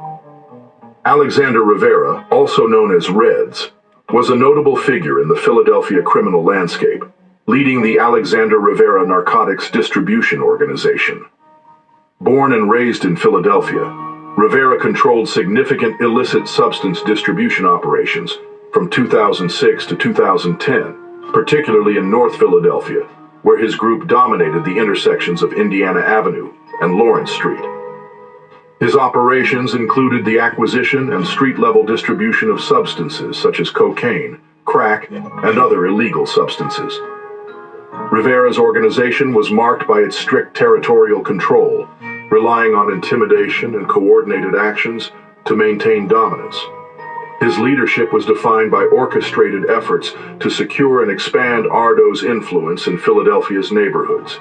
Alexander Rivera, also known as Reds, was a notable figure in the Philadelphia criminal landscape, leading the Alexander Rivera Narcotics Distribution Organization. Born and raised in Philadelphia, Rivera controlled significant illicit substance distribution operations from 2006 to 2010, particularly in North Philadelphia, where his group dominated the intersections of Indiana Avenue and Lawrence Street. His operations included the acquisition and street-level distribution of substances such as cocaine, crack, and other illegal substances. Rivera's organization was marked by its strict territorial control, relying on intimidation and coordinated actions to maintain dominance. His leadership was defined by orchestrated efforts to secure and expand Ardo's influence in Philadelphia's neighborhoods.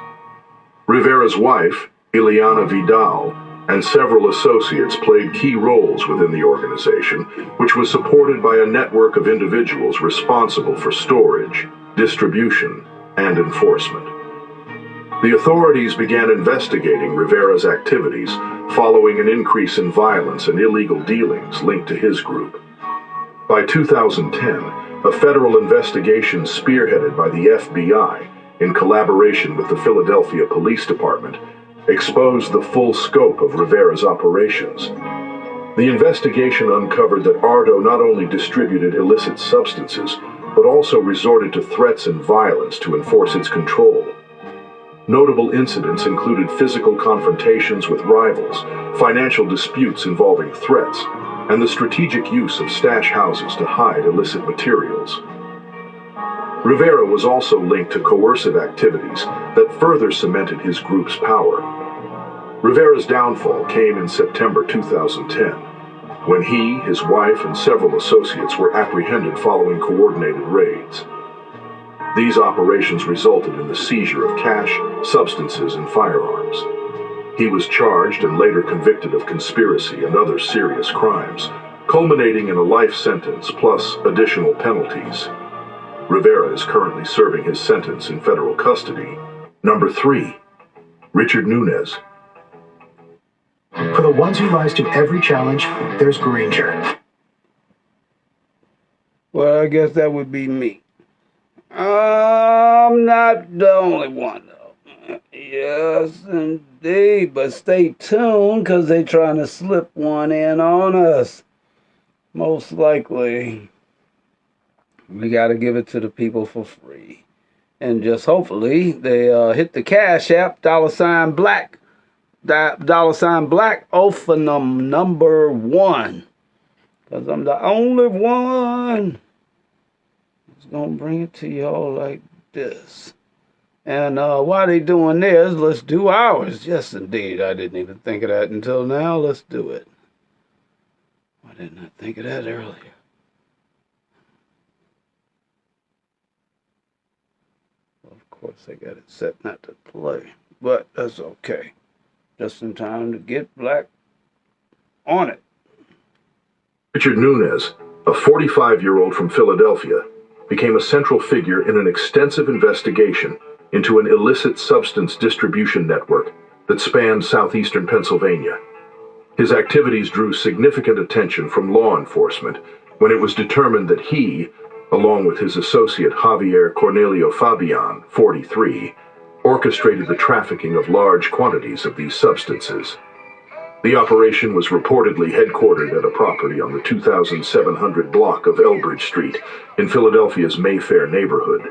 Rivera's wife, Ileana Vidal, and several associates played key roles within the organization, which was supported by a network of individuals responsible for storage, distribution, and enforcement. The authorities began investigating Rivera's activities following an increase in violence and illegal dealings linked to his group. By 2010, a federal investigation spearheaded by the FBI in collaboration with the Philadelphia Police Department exposed the full scope of Rivera's operations. The investigation uncovered that Ardo not only distributed illicit substances, but also resorted to threats and violence to enforce its control. Notable incidents included physical confrontations with rivals, financial disputes involving threats, and the strategic use of stash houses to hide illicit materials. Rivera was also linked to coercive activities that further cemented his group's power. Rivera's downfall came in September 2010, when he, his wife, and several associates were apprehended following coordinated raids. These operations resulted in the seizure of cash, substances, and firearms. He was charged and later convicted of conspiracy and other serious crimes, culminating in a life sentence plus additional penalties. Rivera is currently serving his sentence in federal custody. Number 3. Richard Nunez. For the ones who rise to every challenge, there's Granger. Well, I guess that would be me. I'm not the only one, though. Yes, indeed. But stay tuned, because they're trying to slip one in on us. Most likely. We got to give it to the people for free. And just hopefully they hit the Cash App, $black, $black, Ophanum number 1. Because I'm the only one. It's going to bring it to y'all like this. And while they doing theirs, let's do ours. Yes, indeed. I didn't even think of that until now. Let's do it. Why didn't I think of that earlier? Of course, I got it set not to play. But that's okay. Just in time to get Black on it. Richard Nunez, a 45-year-old from Philadelphia, became a central figure in an extensive investigation into an illicit substance distribution network that spanned southeastern Pennsylvania. His activities drew significant attention from law enforcement when it was determined that he, along with his associate Javier Cornelio Fabian, 43, orchestrated the trafficking of large quantities of these substances. The operation was reportedly headquartered at a property on the 2700 block of Elbridge Street in Philadelphia's Mayfair neighborhood.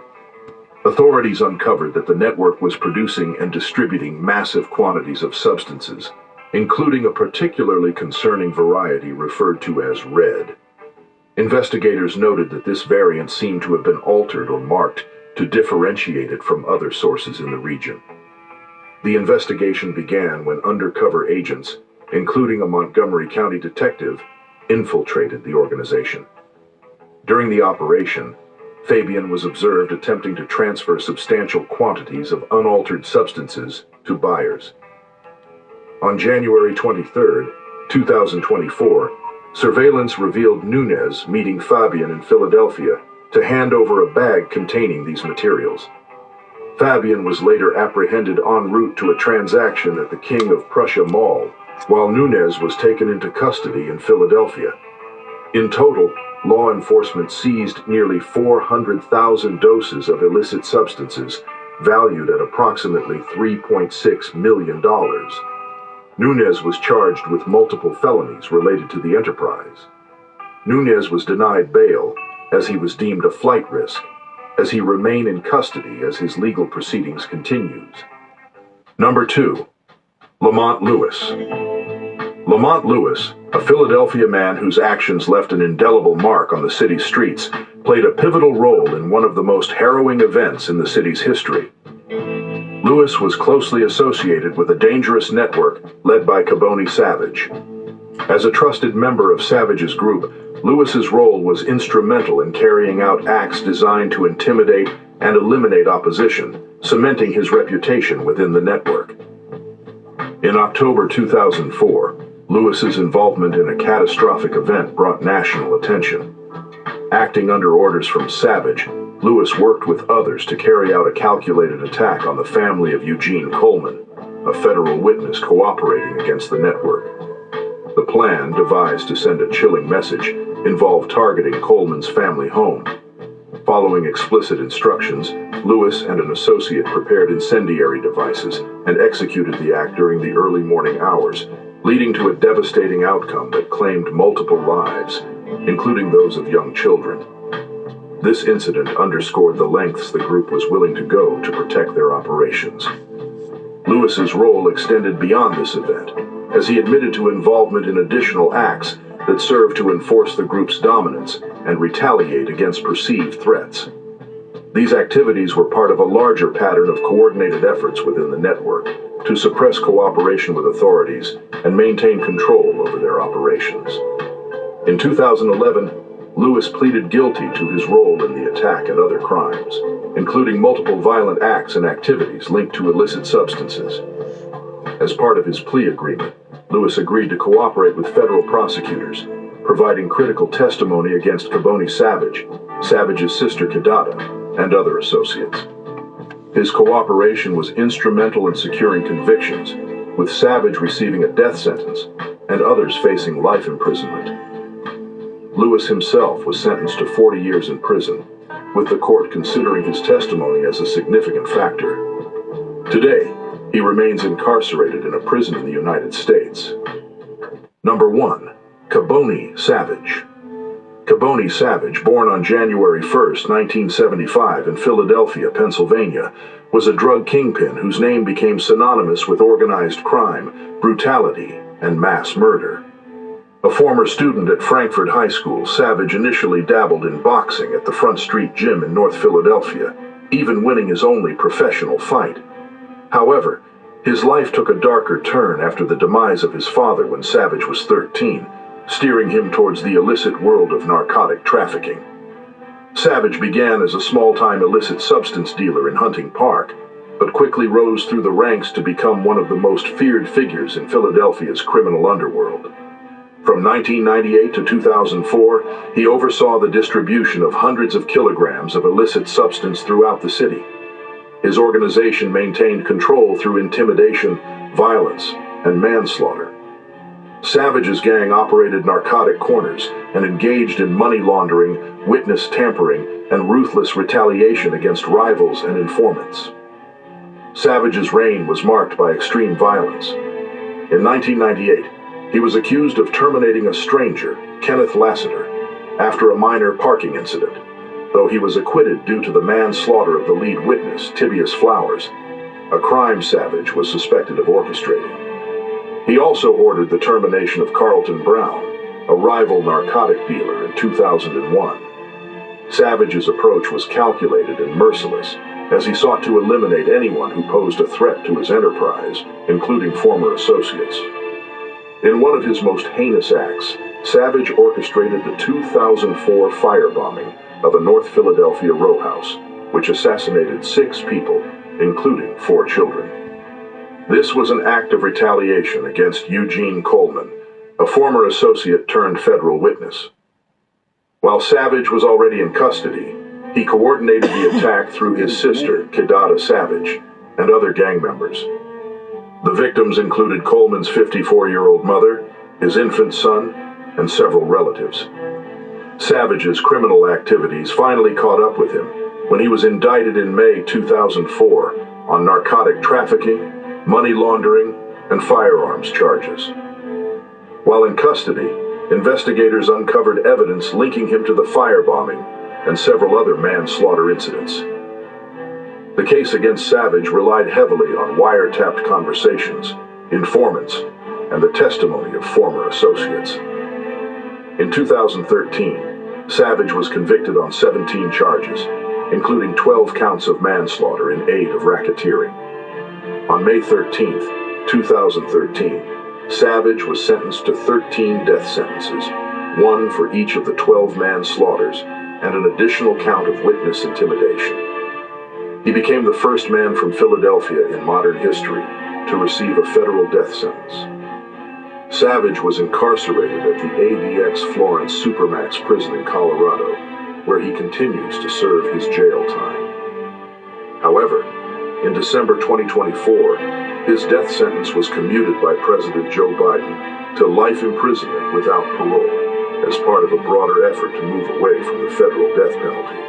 Authorities uncovered that the network was producing and distributing massive quantities of substances, including a particularly concerning variety referred to as red. Investigators noted that this variant seemed to have been altered or marked to differentiate it from other sources in the region. The investigation began when undercover agents, including a Montgomery County detective, infiltrated the organization. During the operation, Fabian was observed attempting to transfer substantial quantities of unaltered substances to buyers. On January 23, 2024, surveillance revealed Nunez meeting Fabian in Philadelphia to hand over a bag containing these materials. Fabian was later apprehended en route to a transaction at the King of Prussia Mall, while Nunez was taken into custody in Philadelphia. In total, law enforcement seized nearly 400,000 doses of illicit substances, valued at approximately $3.6 million. Nunez was charged with multiple felonies related to the enterprise. Nunez was denied bail, as he was deemed a flight risk, as he remained in custody as his legal proceedings continues. Number 2. Lamont Lewis. Lamont Lewis, a Philadelphia man whose actions left an indelible mark on the city's streets, played a pivotal role in one of the most harrowing events in the city's history. Lewis was closely associated with a dangerous network led by Caboni Savage. As a trusted member of Savage's group, Lewis's role was instrumental in carrying out acts designed to intimidate and eliminate opposition, cementing his reputation within the network. In October 2004, Lewis's involvement in a catastrophic event brought national attention. Acting under orders from Savage, Lewis worked with others to carry out a calculated attack on the family of Eugene Coleman, a federal witness cooperating against the network. The plan, devised to send a chilling message, involved targeting Coleman's family home. Following explicit instructions, Lewis and an associate prepared incendiary devices and executed the act during the early morning hours, leading to a devastating outcome that claimed multiple lives, including those of young children. This incident underscored the lengths the group was willing to go to protect their operations. Lewis's role extended beyond this event, as he admitted to involvement in additional acts that served to enforce the group's dominance and retaliate against perceived threats. These activities were part of a larger pattern of coordinated efforts within the network to suppress cooperation with authorities and maintain control over their operations. In 2011, Lewis pleaded guilty to his role in the attack and other crimes, including multiple violent acts and activities linked to illicit substances. As part of his plea agreement, Lewis agreed to cooperate with federal prosecutors, providing critical testimony against Caboni Savage, Savage's sister Kadada, and other associates. His cooperation was instrumental in securing convictions, with Savage receiving a death sentence and others facing life imprisonment. Lewis himself was sentenced to 40 years in prison, with the court considering his testimony as a significant factor. Today, he remains incarcerated in a prison in the United States. Number 1. Caboni Savage. Caboni Savage, born on January 1, 1975 in Philadelphia, Pennsylvania, was a drug kingpin whose name became synonymous with organized crime, brutality, and mass murder. A former student at Frankford High School, Savage initially dabbled in boxing at the Front Street Gym in North Philadelphia, even winning his only professional fight. However, his life took a darker turn after the demise of his father when Savage was 13, steering him towards the illicit world of narcotic trafficking. Savage began as a small-time illicit substance dealer in Hunting Park, but quickly rose through the ranks to become one of the most feared figures in Philadelphia's criminal underworld. From 1998 to 2004, he oversaw the distribution of hundreds of kilograms of illicit substance throughout the city. His organization maintained control through intimidation, violence, and manslaughter. Savage's gang operated narcotic corners and engaged in money laundering, witness tampering, and ruthless retaliation against rivals and informants. Savage's reign was marked by extreme violence. In 1998, He was accused of terminating a stranger, Kenneth Lassiter, after a minor parking incident, though he was acquitted due to the manslaughter of the lead witness, Tibius Flowers, a crime Savage was suspected of orchestrating. He also ordered the termination of Carlton Brown, a rival narcotic dealer, in 2001. Savage's approach was calculated and merciless, as he sought to eliminate anyone who posed a threat to his enterprise, including former associates. In one of his most heinous acts, Savage orchestrated the 2004 firebombing of a North Philadelphia row house, which assassinated 6 people, including 4 children. This was an act of retaliation against Eugene Coleman, a former associate turned federal witness. While Savage was already in custody, he coordinated the attack through his sister, Kidada Savage, and other gang members. The victims included Coleman's 54-year-old mother, his infant son, and several relatives. Savage's criminal activities finally caught up with him when he was indicted in May 2004 on narcotic trafficking, money laundering, and firearms charges. While in custody, investigators uncovered evidence linking him to the firebombing and several other manslaughter incidents. The case against Savage relied heavily on wiretapped conversations, informants, and the testimony of former associates. In 2013, Savage was convicted on 17 charges, including 12 counts of manslaughter in aid of racketeering. On May 13, 2013, Savage was sentenced to 13 death sentences, 1 for each of the 12 manslaughters, and an additional count of witness intimidation. He became the first man from Philadelphia in modern history to receive a federal death sentence. Savage was incarcerated at the ADX Florence Supermax prison in Colorado, where he continues to serve his jail time. However, in December 2024, his death sentence was commuted by President Joe Biden to life imprisonment without parole, as part of a broader effort to move away from the federal death penalty.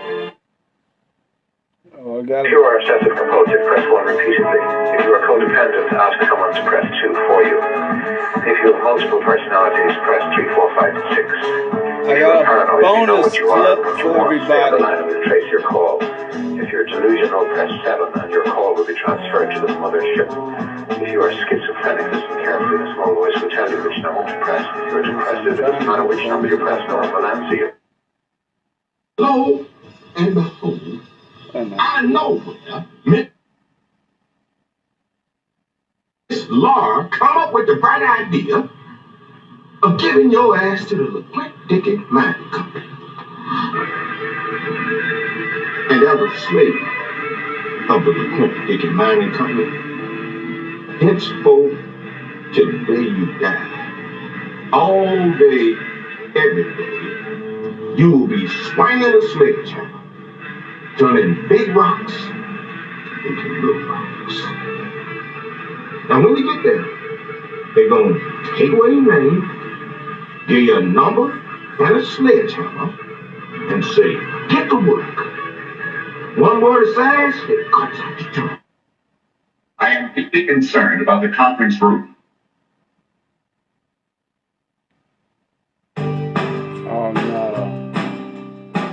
If you are obsessive compulsive, press 1 repeatedly. If you are codependent, ask someone to press 2 for you. If you have multiple personalities, press 3, 4, 5, and 6. If you are paranoid, you know what you are, but you want to stay on the line and we'll trace your call. If you're delusional, press 7 and your call will be transferred to the mothership. If you are schizophrenic, listen carefully. A small voice will tell you which number to press. If you are depressive, it doesn't matter which number you press, no one will answer you. Lo and behold, I know where Miss Laura come up with the bright idea of giving your ass to the LeClerc Dickens Mining Company. And as a slave of the LeClerc Dickens Mining Company, henceforth till the day you die, all day, every day, you will be swinging a sledgehammer, turning big rocks into little rocks. Now when you get there, they're going to take away your name, give you a number and a sledgehammer, and say, get to work. One word of says, it cuts out your tongue. I am deeply concerned about the conference room. Oh no.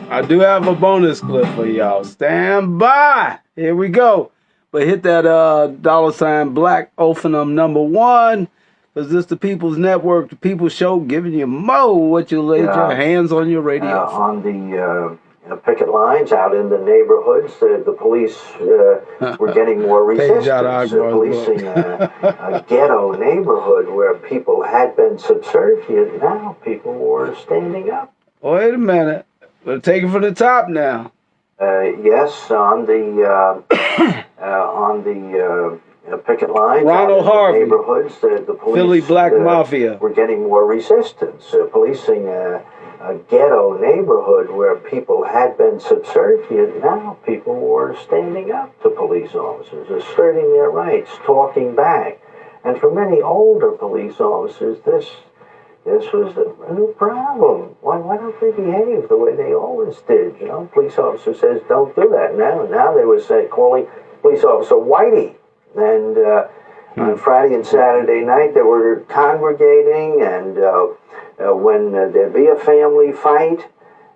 I do have a bonus clip for y'all. Stand by. Here we go. But hit that $ Black Ophinum #1. Because this the People's Network, the People's Show, giving you what you laid your hands on your radio. On the picket lines out in the neighborhoods, the police were getting more resistance. Policing a ghetto neighborhood where people had been subservient. Now people were standing up. Wait a minute. We'll take it from the top now. Yes, on the picket lines Ronald out Harvey, in the neighborhoods, the police Philly Black Mafia were getting more resistance. Policing a ghetto neighborhood where people had been subservient. Now people were standing up to police officers, asserting their rights, talking back. And for many older police officers, this was a new problem. Why don't they behave the way they always did? You know, police officer says, don't do that. Now they were calling police officer Whitey. And On Friday and Saturday night, they were congregating, and when there'd be a family fight,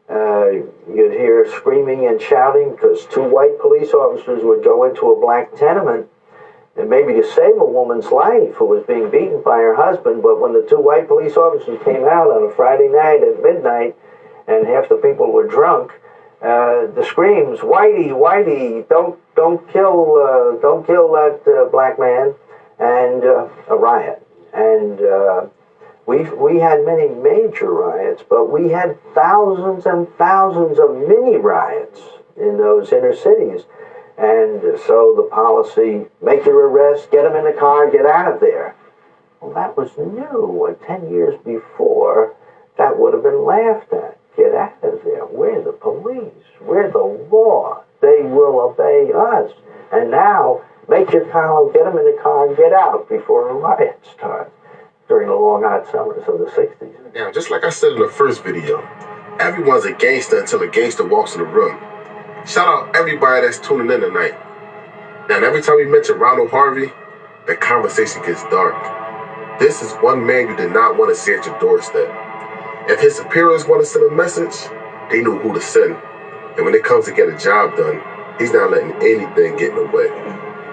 you'd hear screaming and shouting because two white police officers would go into a black tenement and maybe to save a woman's life who was being beaten by her husband. But when the two white police officers came out on a Friday night at midnight and half the people were drunk, the screams, "Whitey, Whitey, don't kill that black man," and a riot. And we had many major riots, but we had thousands and thousands of mini riots in those inner cities. And so the policy, make your arrest, get them in the car, get out of there. Well, that was new. And 10 years before, that would have been laughed at. Get out of there. We're the police. We're the law. They will obey us. And now, make your collar, get them in the car, and get out before a riot starts during the long hot summers of the 60s. Now, just like I said in the first video, everyone's a gangster until a gangster walks in the room. Shout out everybody that's tuning in tonight. Now, and every time we mention Ronald Harvey, the conversation gets dark. This is one man you did not want to see at your doorstep. If his superiors want to send a message, they knew who to send. And when it comes to get a job done, he's not letting anything get in the way.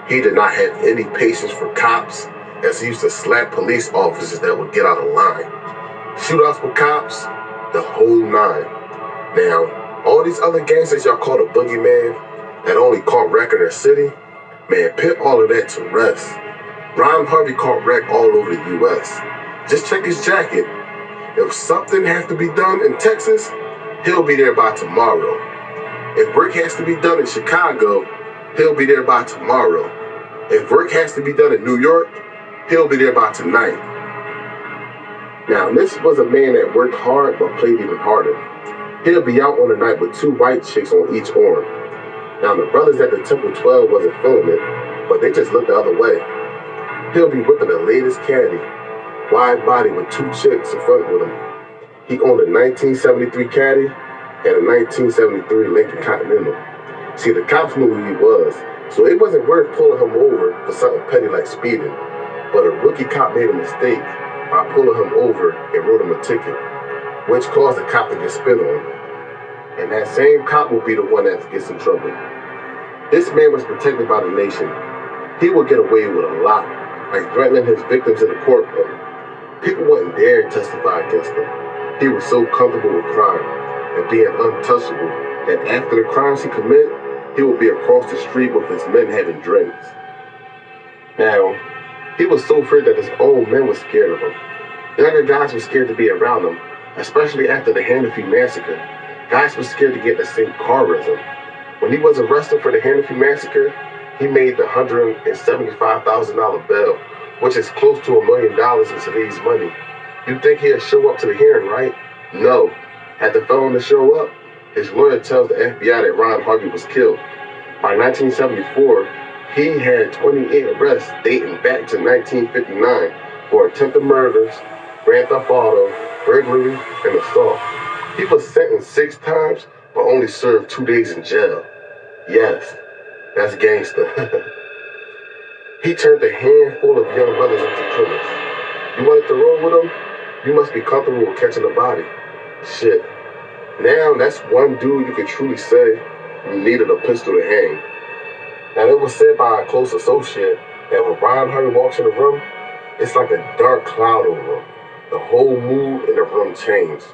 He did not have any patience for cops, as he used to slap police officers that would get out of line. Shootouts with cops, the whole nine. Now, all these other gangsters y'all call the boogeyman that only caught wreck in their city, man, put all of that to rest. Ron Harvey caught wreck all over the U.S. Just check his jacket. If something has to be done in Texas, he'll be there by tomorrow. If work has to be done in Chicago, he'll be there by tomorrow. If work has to be done in New York, he'll be there by tonight. Now, this was a man that worked hard but played even harder. He'll be out on the night with two white chicks on each arm. Now, the brothers at the Temple 12 wasn't feeling it, but they just looked the other way. He'll be whipping the latest caddy, wide body with two chicks in front with him. He owned a 1973 caddy and a 1973 Lincoln Continental. See, the cops knew who he was, so it wasn't worth pulling him over for something petty like speeding. But a rookie cop made a mistake by pulling him over and wrote him a ticket, which caused the cop to get spit on. And that same cop will be the one that gets in trouble. This man was protected by the nation. He would get away with a lot, like threatening his victims in the courtroom. People wouldn't dare testify against him. He was so comfortable with crime and being untouchable that after the crimes he committed, he would be across the street with his men having drinks. Now, he was so afraid that his own men were scared of him. Younger guys were scared to be around him, especially after the Harvey massacre. Guys were scared to get in the same car as him. When he was arrested for the Harvey massacre, he made the $175,000 bail, which is close to $1 million in today's money. You'd think he'd show up to the hearing, right? No. Had the felon to show up, his lawyer tells the FBI that Ron Harvey was killed. By 1974, he had 28 arrests dating back to 1959 for attempted murders, grand theft auto, burglary, and assault. He was sentenced 6 times, but only served 2 days in jail. Yes, that's gangster. He turned a handful of young brothers into killers. You wanted to roll with him? You must be comfortable with catching a body. Shit. Now that's one dude you could truly say you needed a pistol to hang. Now it was said by a close associate that when Ron Harvey walks in the room, it's like a dark cloud over him. The whole mood in the room changed.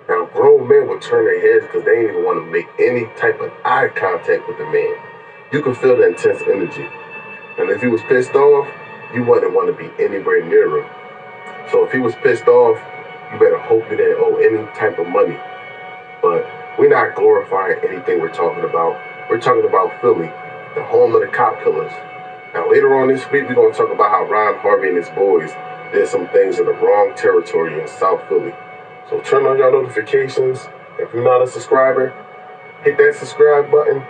Now grown men would turn their heads because they didn't even want to make any type of eye contact with the man. You could feel the intense energy. And if he was pissed off, you wouldn't want to be anywhere near him. So if he was pissed off, you better hope you didn't owe any type of money. But we're not glorifying anything we're talking about. We're talking about Philly, the home of the cop killers. Now later on this week, we're going to talk about how Ron Harvey and his boys did some things in the wrong territory in South Philly. So turn on your notifications. If you're not a subscriber, hit that subscribe button.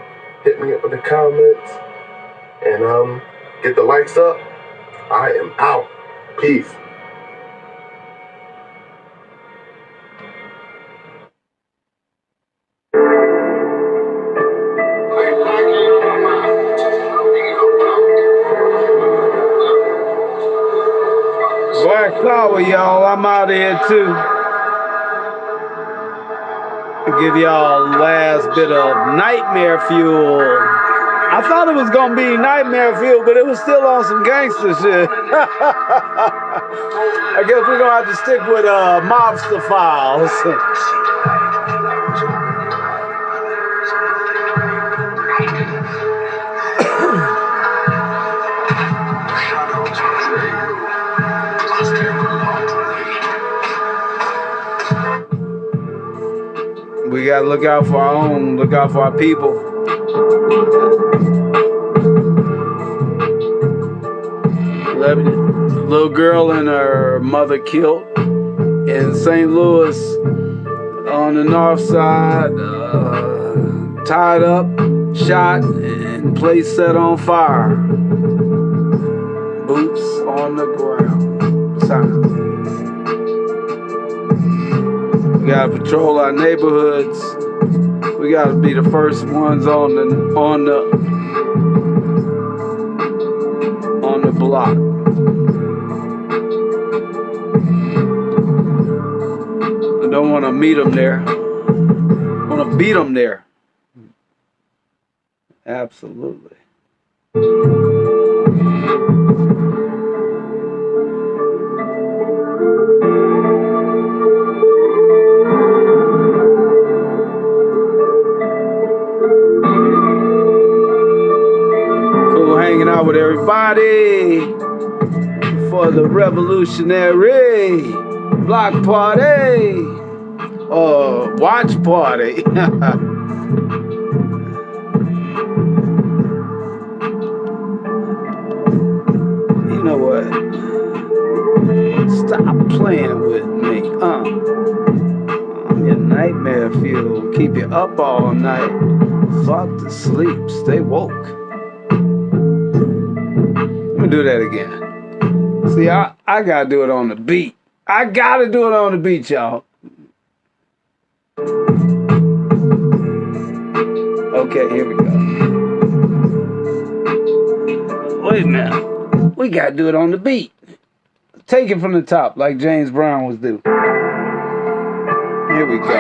Hit me up in the comments. And get the likes up. I am out. Peace. Flower, y'all. I'm out of here too. I'll give y'all last bit of Nightmare Fuel. I thought it was gonna be Nightmare Fuel, but it was still on some gangster shit. I guess we're gonna have to stick with Mobster Files. We gotta look out for our own, look out for our people. Little girl and her mother killed in St. Louis on the north side, tied up, shot, and place set on fire. Boots on the ground. Time. We gotta patrol our neighborhoods. We gotta be the first ones on the block. I don't want to meet them there. I want to beat them there. Absolutely. Cool hanging out with everybody for the revolutionary block party or watch party. You know what? Stop playing with me. I'm your nightmare fuel. Keep you up all night. Fuck to sleep. Stay woke. Let me do that again. See, I gotta do it on the beat. I gotta do it on the beat, y'all. Okay, here we go. Wait a minute. We gotta do it on the beat. Take it from the top, like James Brown was do. Here we go.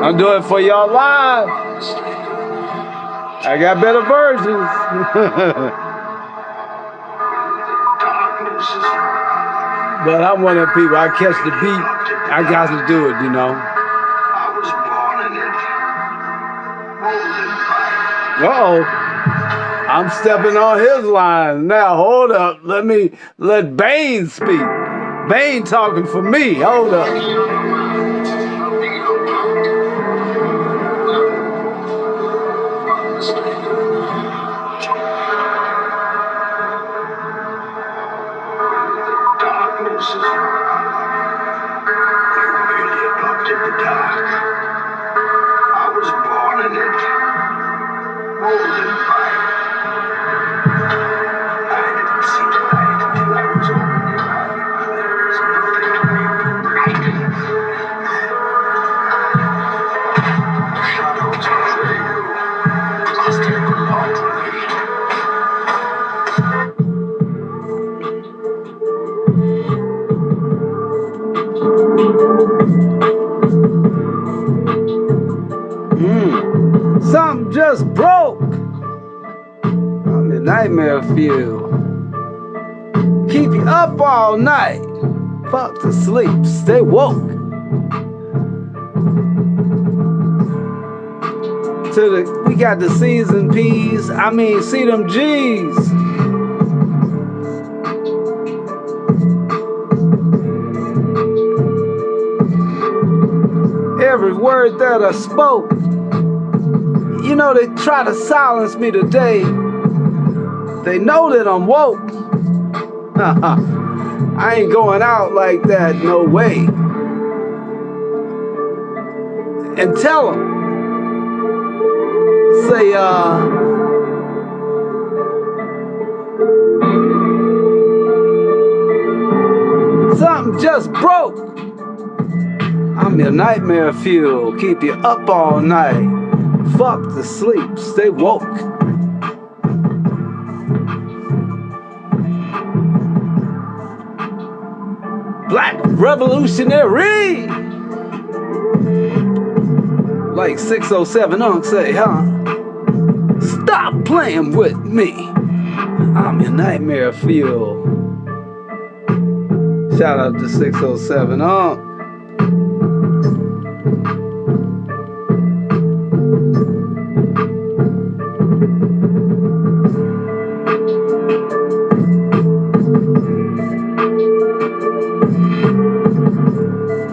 I'm doing it for y'all live. I got better versions. But I'm one of the people, I catch the beat, I got to do it, you know. Uh-oh. I'm stepping on his line. Now, hold up. Let Bane speak. Bane talking for me. Hold up. Something just broke. I'm in nightmare fuel. Keep you up all night. Fuck to sleep. Stay woke. We got the C's and P's. I mean, see them G's. Every word that I spoke. You know, they try to silence me today. They know that I'm woke. I ain't going out like that, no way. And tell them. Say, something just broke. I'm your nightmare fuel. Keep you up all night. Fuck to sleep. Stay woke. black revolutionary. Like 607 Unc say, huh? Stop playing with me. I'm your nightmare fuel. Shout out to 607 Unc.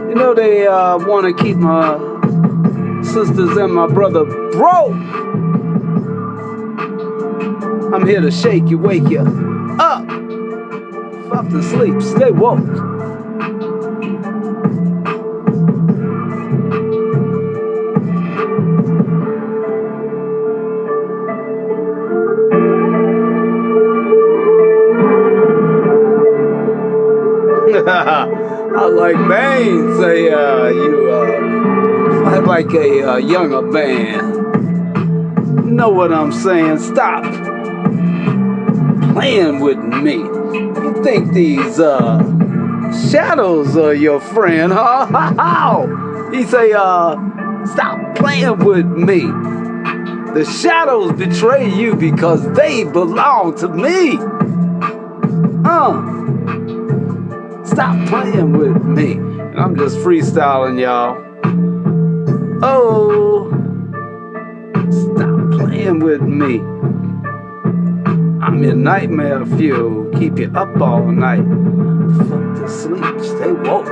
You know they want to keep my sisters and my brother broke. I'm here to shake you, wake you up. Fuck to sleep, stay woke. I like Bane say you fight like a younger man. Know what I'm saying? Stop playing with me. You think these shadows are your friend, huh? How? He say, stop playing with me. The shadows betray you because they belong to me. Stop playing with me. And I'm just freestyling, y'all. Oh, stop playing with me. I'm your nightmare fuel. Keep you up all night. Fuck to sleep. Stay woke.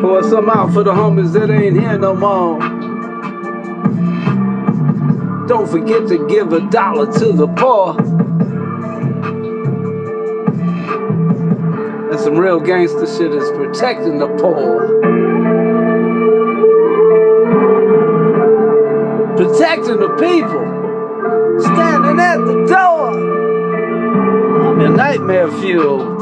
Pour some out for the homies that ain't here no more. Don't forget to give $1 to the poor. And some real gangster shit is protecting the poor. Protecting the people. Standing at the door. I'm your nightmare fuel.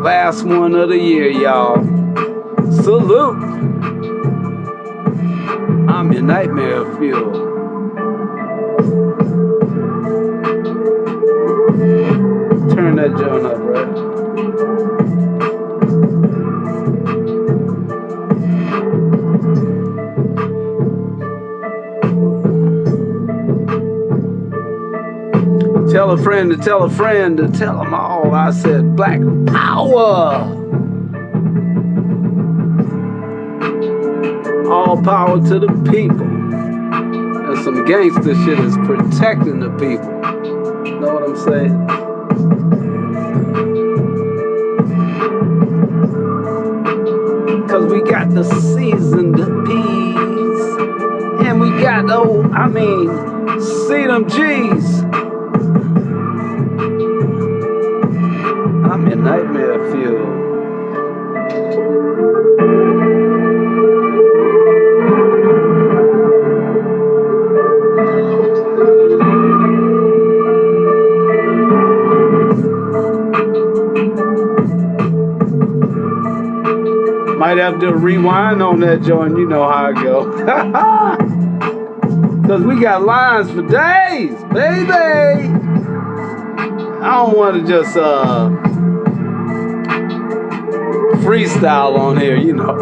Last one of the year, y'all. Salute. I'm your nightmare fuel. Turn that joint up, right? Tell a friend to tell a friend to tell them all. I said black power. All power to the people. And some gangster shit is protecting the people. Know what I'm saying? Cause we got the seasoned peas. And we got, see them G's. I'm your nightmare fuel. Might have to rewind on that joint, you know how it go. Cause we got lines for days, baby. I don't want to just freestyle on here, you know.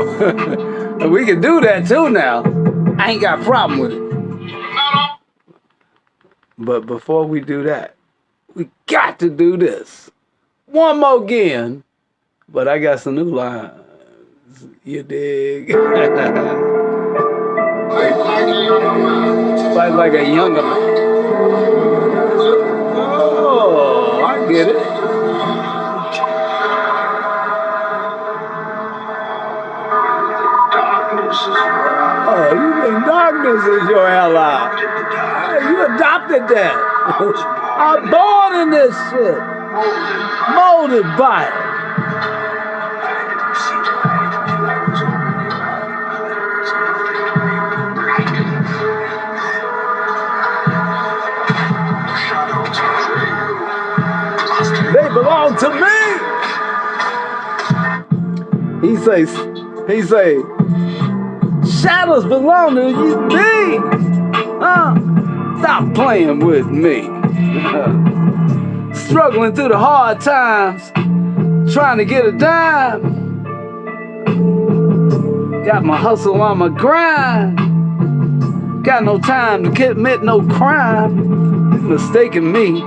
And we can do that too now. I ain't got a problem with it. But before we do that, we got to do this. One more again. But I got some new lines. You dig? Fight like a younger man. Oh, I get it. Oh, you think darkness is your ally? You adopted that. I'm born in this shit. Molded by it. They belong to me. He say, shadows belong to you, me. Stop playing with me. Struggling through the hard times, trying to get a dime. Got my hustle on my grind. Got no time to commit no crime. Mistook me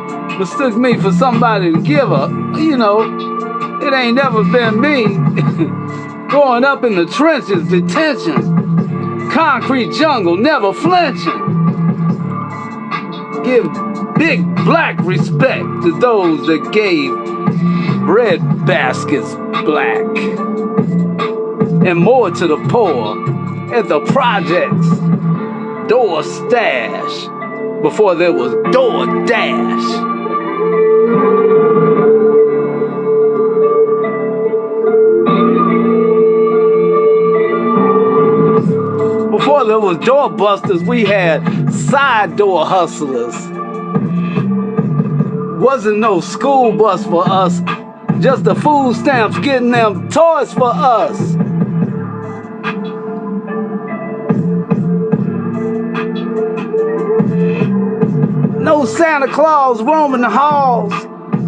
for somebody to give up. You know, it ain't never been me. Growing up in the trenches, detention, concrete jungle, never flinching. Give big black respect to those that gave bread baskets black. And more to the poor at the projects. Door stash before there was door dash. Before there was door busters, we had side door hustlers. Wasn't no school bus for us, just the food stamps getting them toys for us. No Santa Claus roaming the halls,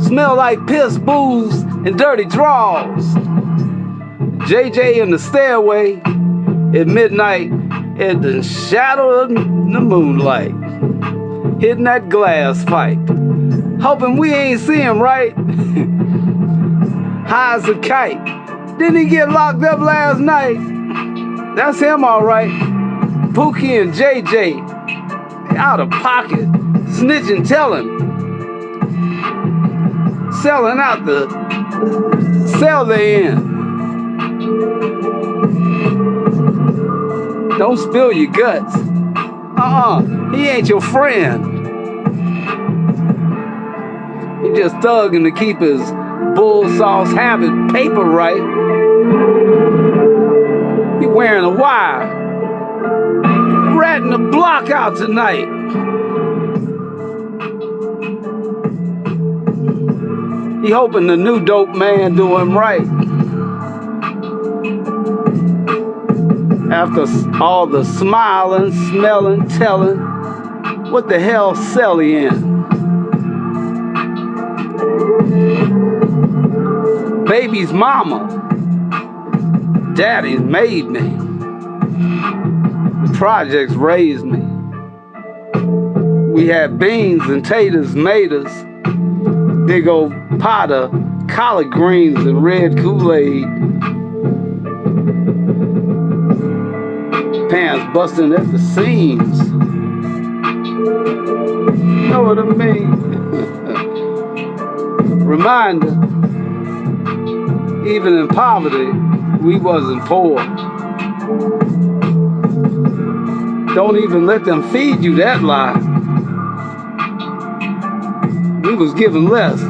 smell like piss, booze, and dirty draws. JJ in the stairway at midnight in the shadow of the moonlight, hitting that glass pipe, hoping we ain't see him right. High as a kite. Didn't he get locked up last night? That's him all right. Pookie and JJ out of pocket, snitching, telling, selling out the cell they in. Don't spill your guts. He ain't your friend. He just thugging to keep his bull sauce habit paper right. He wearing a wire, ratting the block out tonight. He hoping the new dope man do him right. After all the smiling, smelling, telling, what the hell cell he in? Baby's mama, daddy's made me. The projects raised me. We had beans and taters made us. Big old pot of collard greens and red Kool-Aid. Pants busting at the seams. Know what I mean? Reminder, even in poverty, we wasn't poor. Don't even let them feed you that lie. We was given less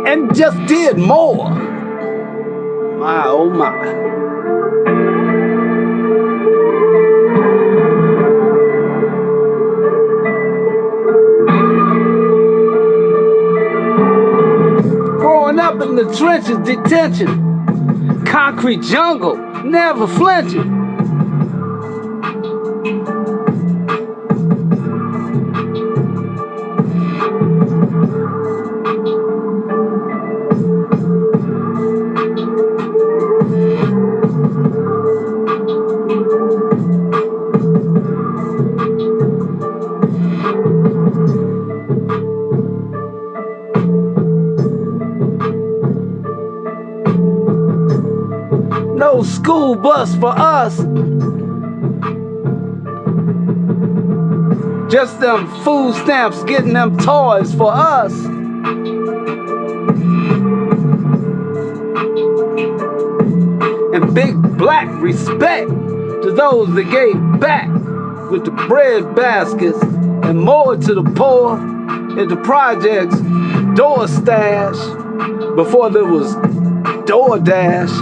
and just did more. My, oh my. Growing up in the trenches, detention, concrete jungle, never flinching. No school bus for us. Just them food stamps getting them toys for us. And big black respect to those that gave back with the bread baskets and more to the poor at the projects door stash before there was door dash.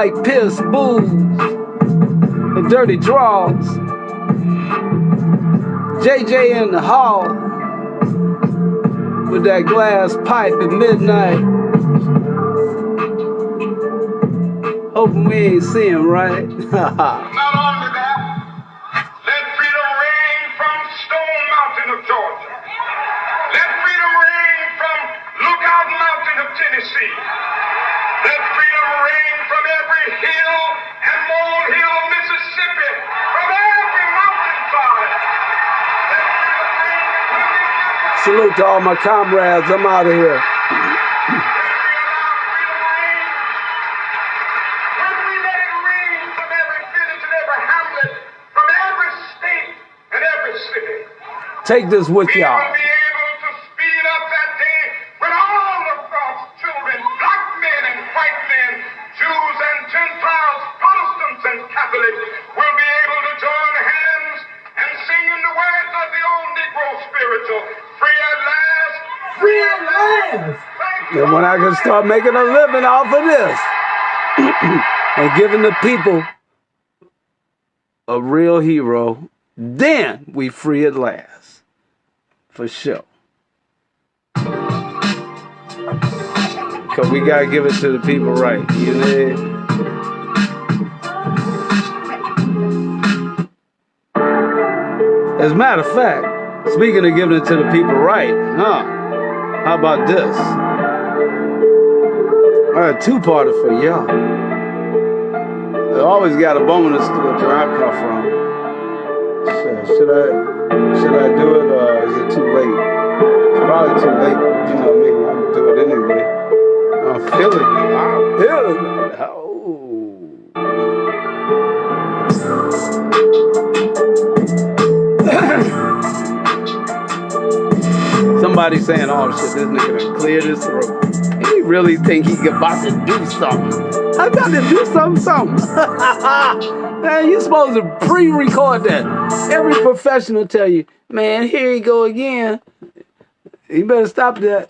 like piss, booze, and dirty draws. JJ in the hall with that glass pipe at midnight. Hoping we ain't see him, right? Not only that, let freedom reign from Stone Mountain of Georgia. Let freedom reign from Lookout Mountain of Tennessee. Let freedom reign from every hill and molehill of Mississippi, from every mountainside. Let freedom reign from the Salute to all my comrades. I'm out of here. Take this with y'all. Be able to speed up that day when all of God's children, black men and white men, Jews and Gentiles, Protestants and Catholics, will be able to join hands and sing in the words of the old Negro spiritual, free at last, free at last. And when I can start making a living off of this and giving the people a real hero, then we free at last. For sure. Because we got to give it to the people right. You know? As a matter of fact, speaking of giving it to the people right, how about this? I got a two-parter for y'all. I always got a bonus clip where I come from. So, should I do it or is it too late? It's probably too late, but you know me, I'm gonna do it anyway. I'm feeling it. Oh. Somebody saying, oh shit, this nigga done cleared his throat. He really think he about to do something. I got to do something. Man, you supposed to pre-record that. Every professional tell you, man, here you go again. You better stop that.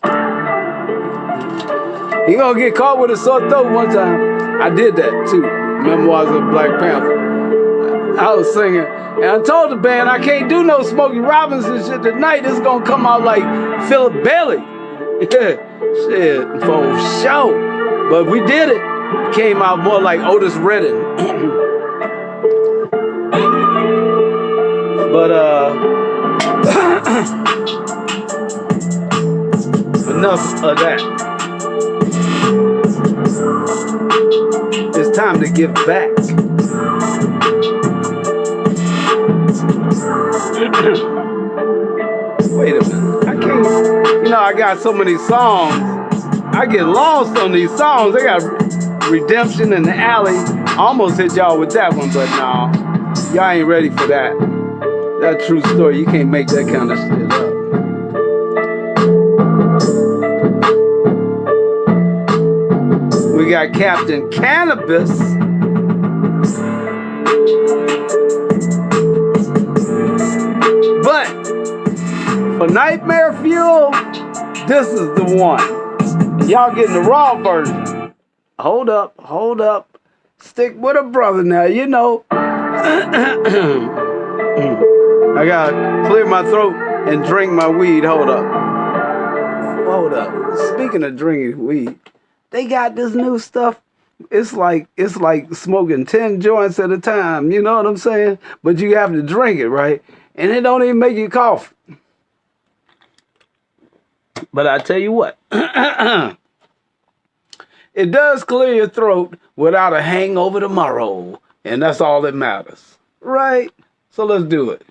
He gonna get caught with a sore throat one time. I did that too. Memoirs of Black Panther. I was singing, and I told the band I can't do no Smokey Robinson shit tonight. It's gonna come out like Philip Bailey. Shit, for sure. But we did it. It came out more like Otis Redding. But enough of that. It's time to give back. Wait a minute. I can't, you know, I got so many songs. I get lost on these songs. I got Redemption in the Alley. I almost hit y'all with that one, but no. Y'all ain't ready for that. That true story. You can't make that kind of shit up. We got Captain Cannabis. But for Nightmare Fuel, this is the one. Y'all getting the raw version. Hold up. Stick with a brother now, you know. I gotta clear my throat and drink my weed. Hold up. Speaking of drinking weed, they got this new stuff. It's like smoking 10 joints at a time. You know what I'm saying? But you have to drink it, right? And it don't even make you cough. But I tell you what, it does clear your throat without a hangover tomorrow. And that's all that matters. Right? So let's do it.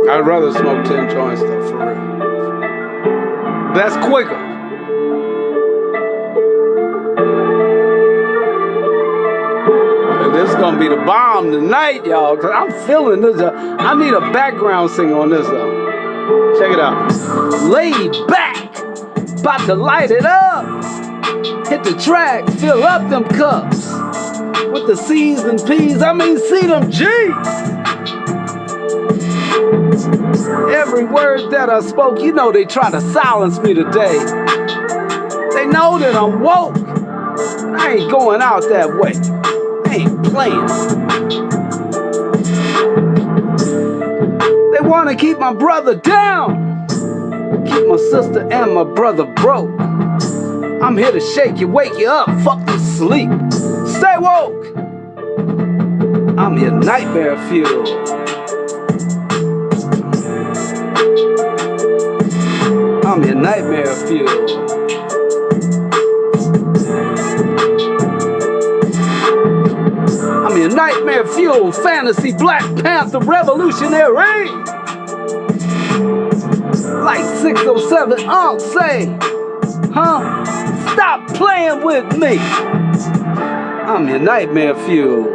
I'd rather smoke 10 joints though, for real. That's quicker. And this is gonna be the bomb tonight, y'all, because I'm feeling this. I need a background singer on this though. Check it out. Laid back, about to light it up. Hit the track, fill up them cups. With the C's and P's, I mean see them G's. Every word that I spoke, you know they try to silence me today. They know that I'm woke. I ain't going out that way. I ain't playing. They want to keep my brother down, keep my sister and my brother broke. I'm here to shake you, wake you up, fuck you sleep. Stay woke. I'm your nightmare fuel. I'm your nightmare fuel. I'm your nightmare fuel, fantasy Black Panther revolutionary. Like 607 Unc say, huh? Stop playing with me. I'm your nightmare fuel.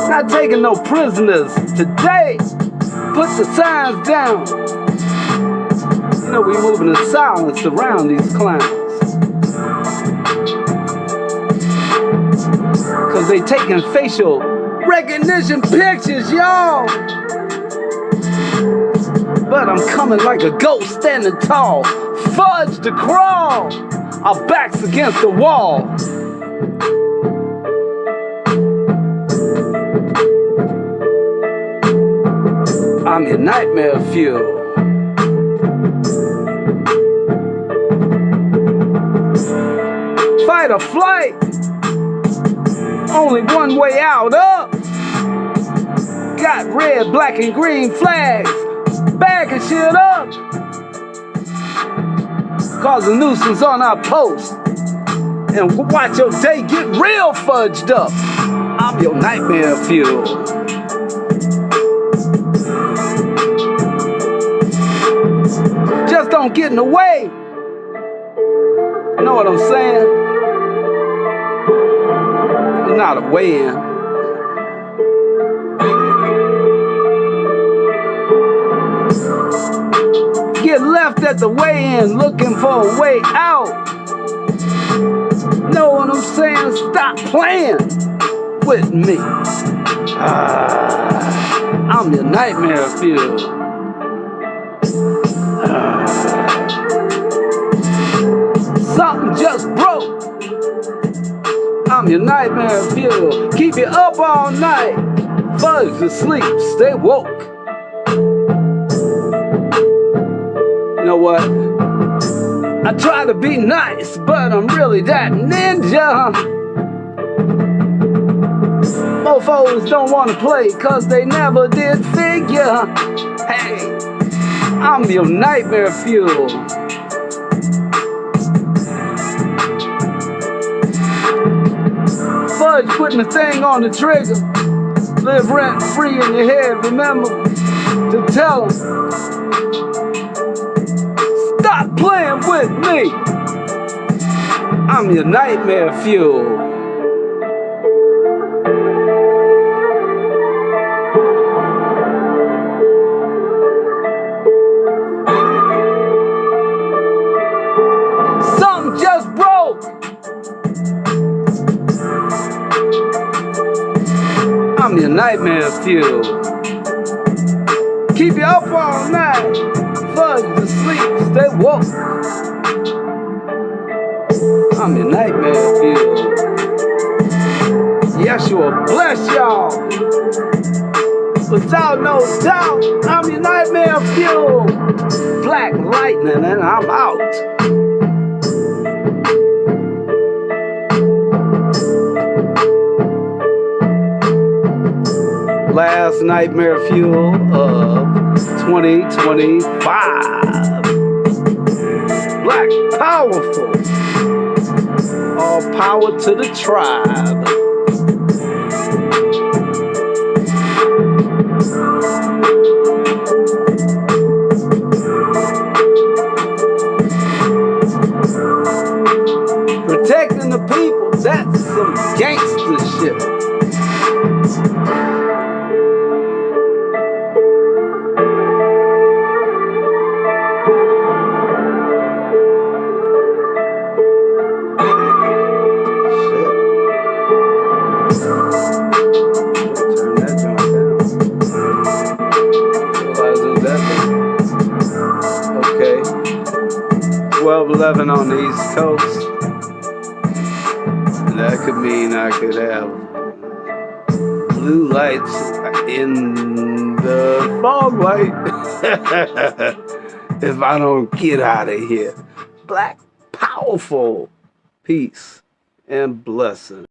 Not taking no prisoners today. Put the signs down. You know we moving in silence around these clowns. Cause they taking facial recognition pictures, y'all. But I'm coming like a ghost standing tall. Fudge to crawl. Our backs against the wall. I'm your nightmare fuel. Fight or flight. Only one way out, up. Got red, black, and green flags. Backing shit up. Cause a nuisance on our post. And watch your day get real fudged up. I'm your nightmare fuel. Just don't get in the way. You know what I'm saying? It's not a way-in. Get left at the weigh-in looking for a way out. Know what I'm saying? Stop playing with me. I'm your nightmare fuel. Something just broke. I'm your nightmare fuel. Keep you up all night. Fudge to sleep. Stay woke. You know what? I try to be nice, but I'm really that ninja. Mofos don't want to play cause they never did figure. Hey, I'm your nightmare fuel. Fudge putting the thing on the trigger. Live rent free in your head. Remember to tell them, stop playing with me. I'm your nightmare fuel. Something just broke. I'm your nightmare fuel. Keep you up all night. Fudge to sleep, stay woke. I'm your nightmare fuel. Yeshua bless y'all. Without no doubt, I'm your nightmare fuel. Black lightning and I'm out. Last nightmare fuel of 2025. Black powerful. All power to the tribe. Protecting the people, that's some gangster shit. 11 on the East Coast. That could mean I could have blue lights in the fog light if I don't get out of here. Black, powerful, peace, and blessing.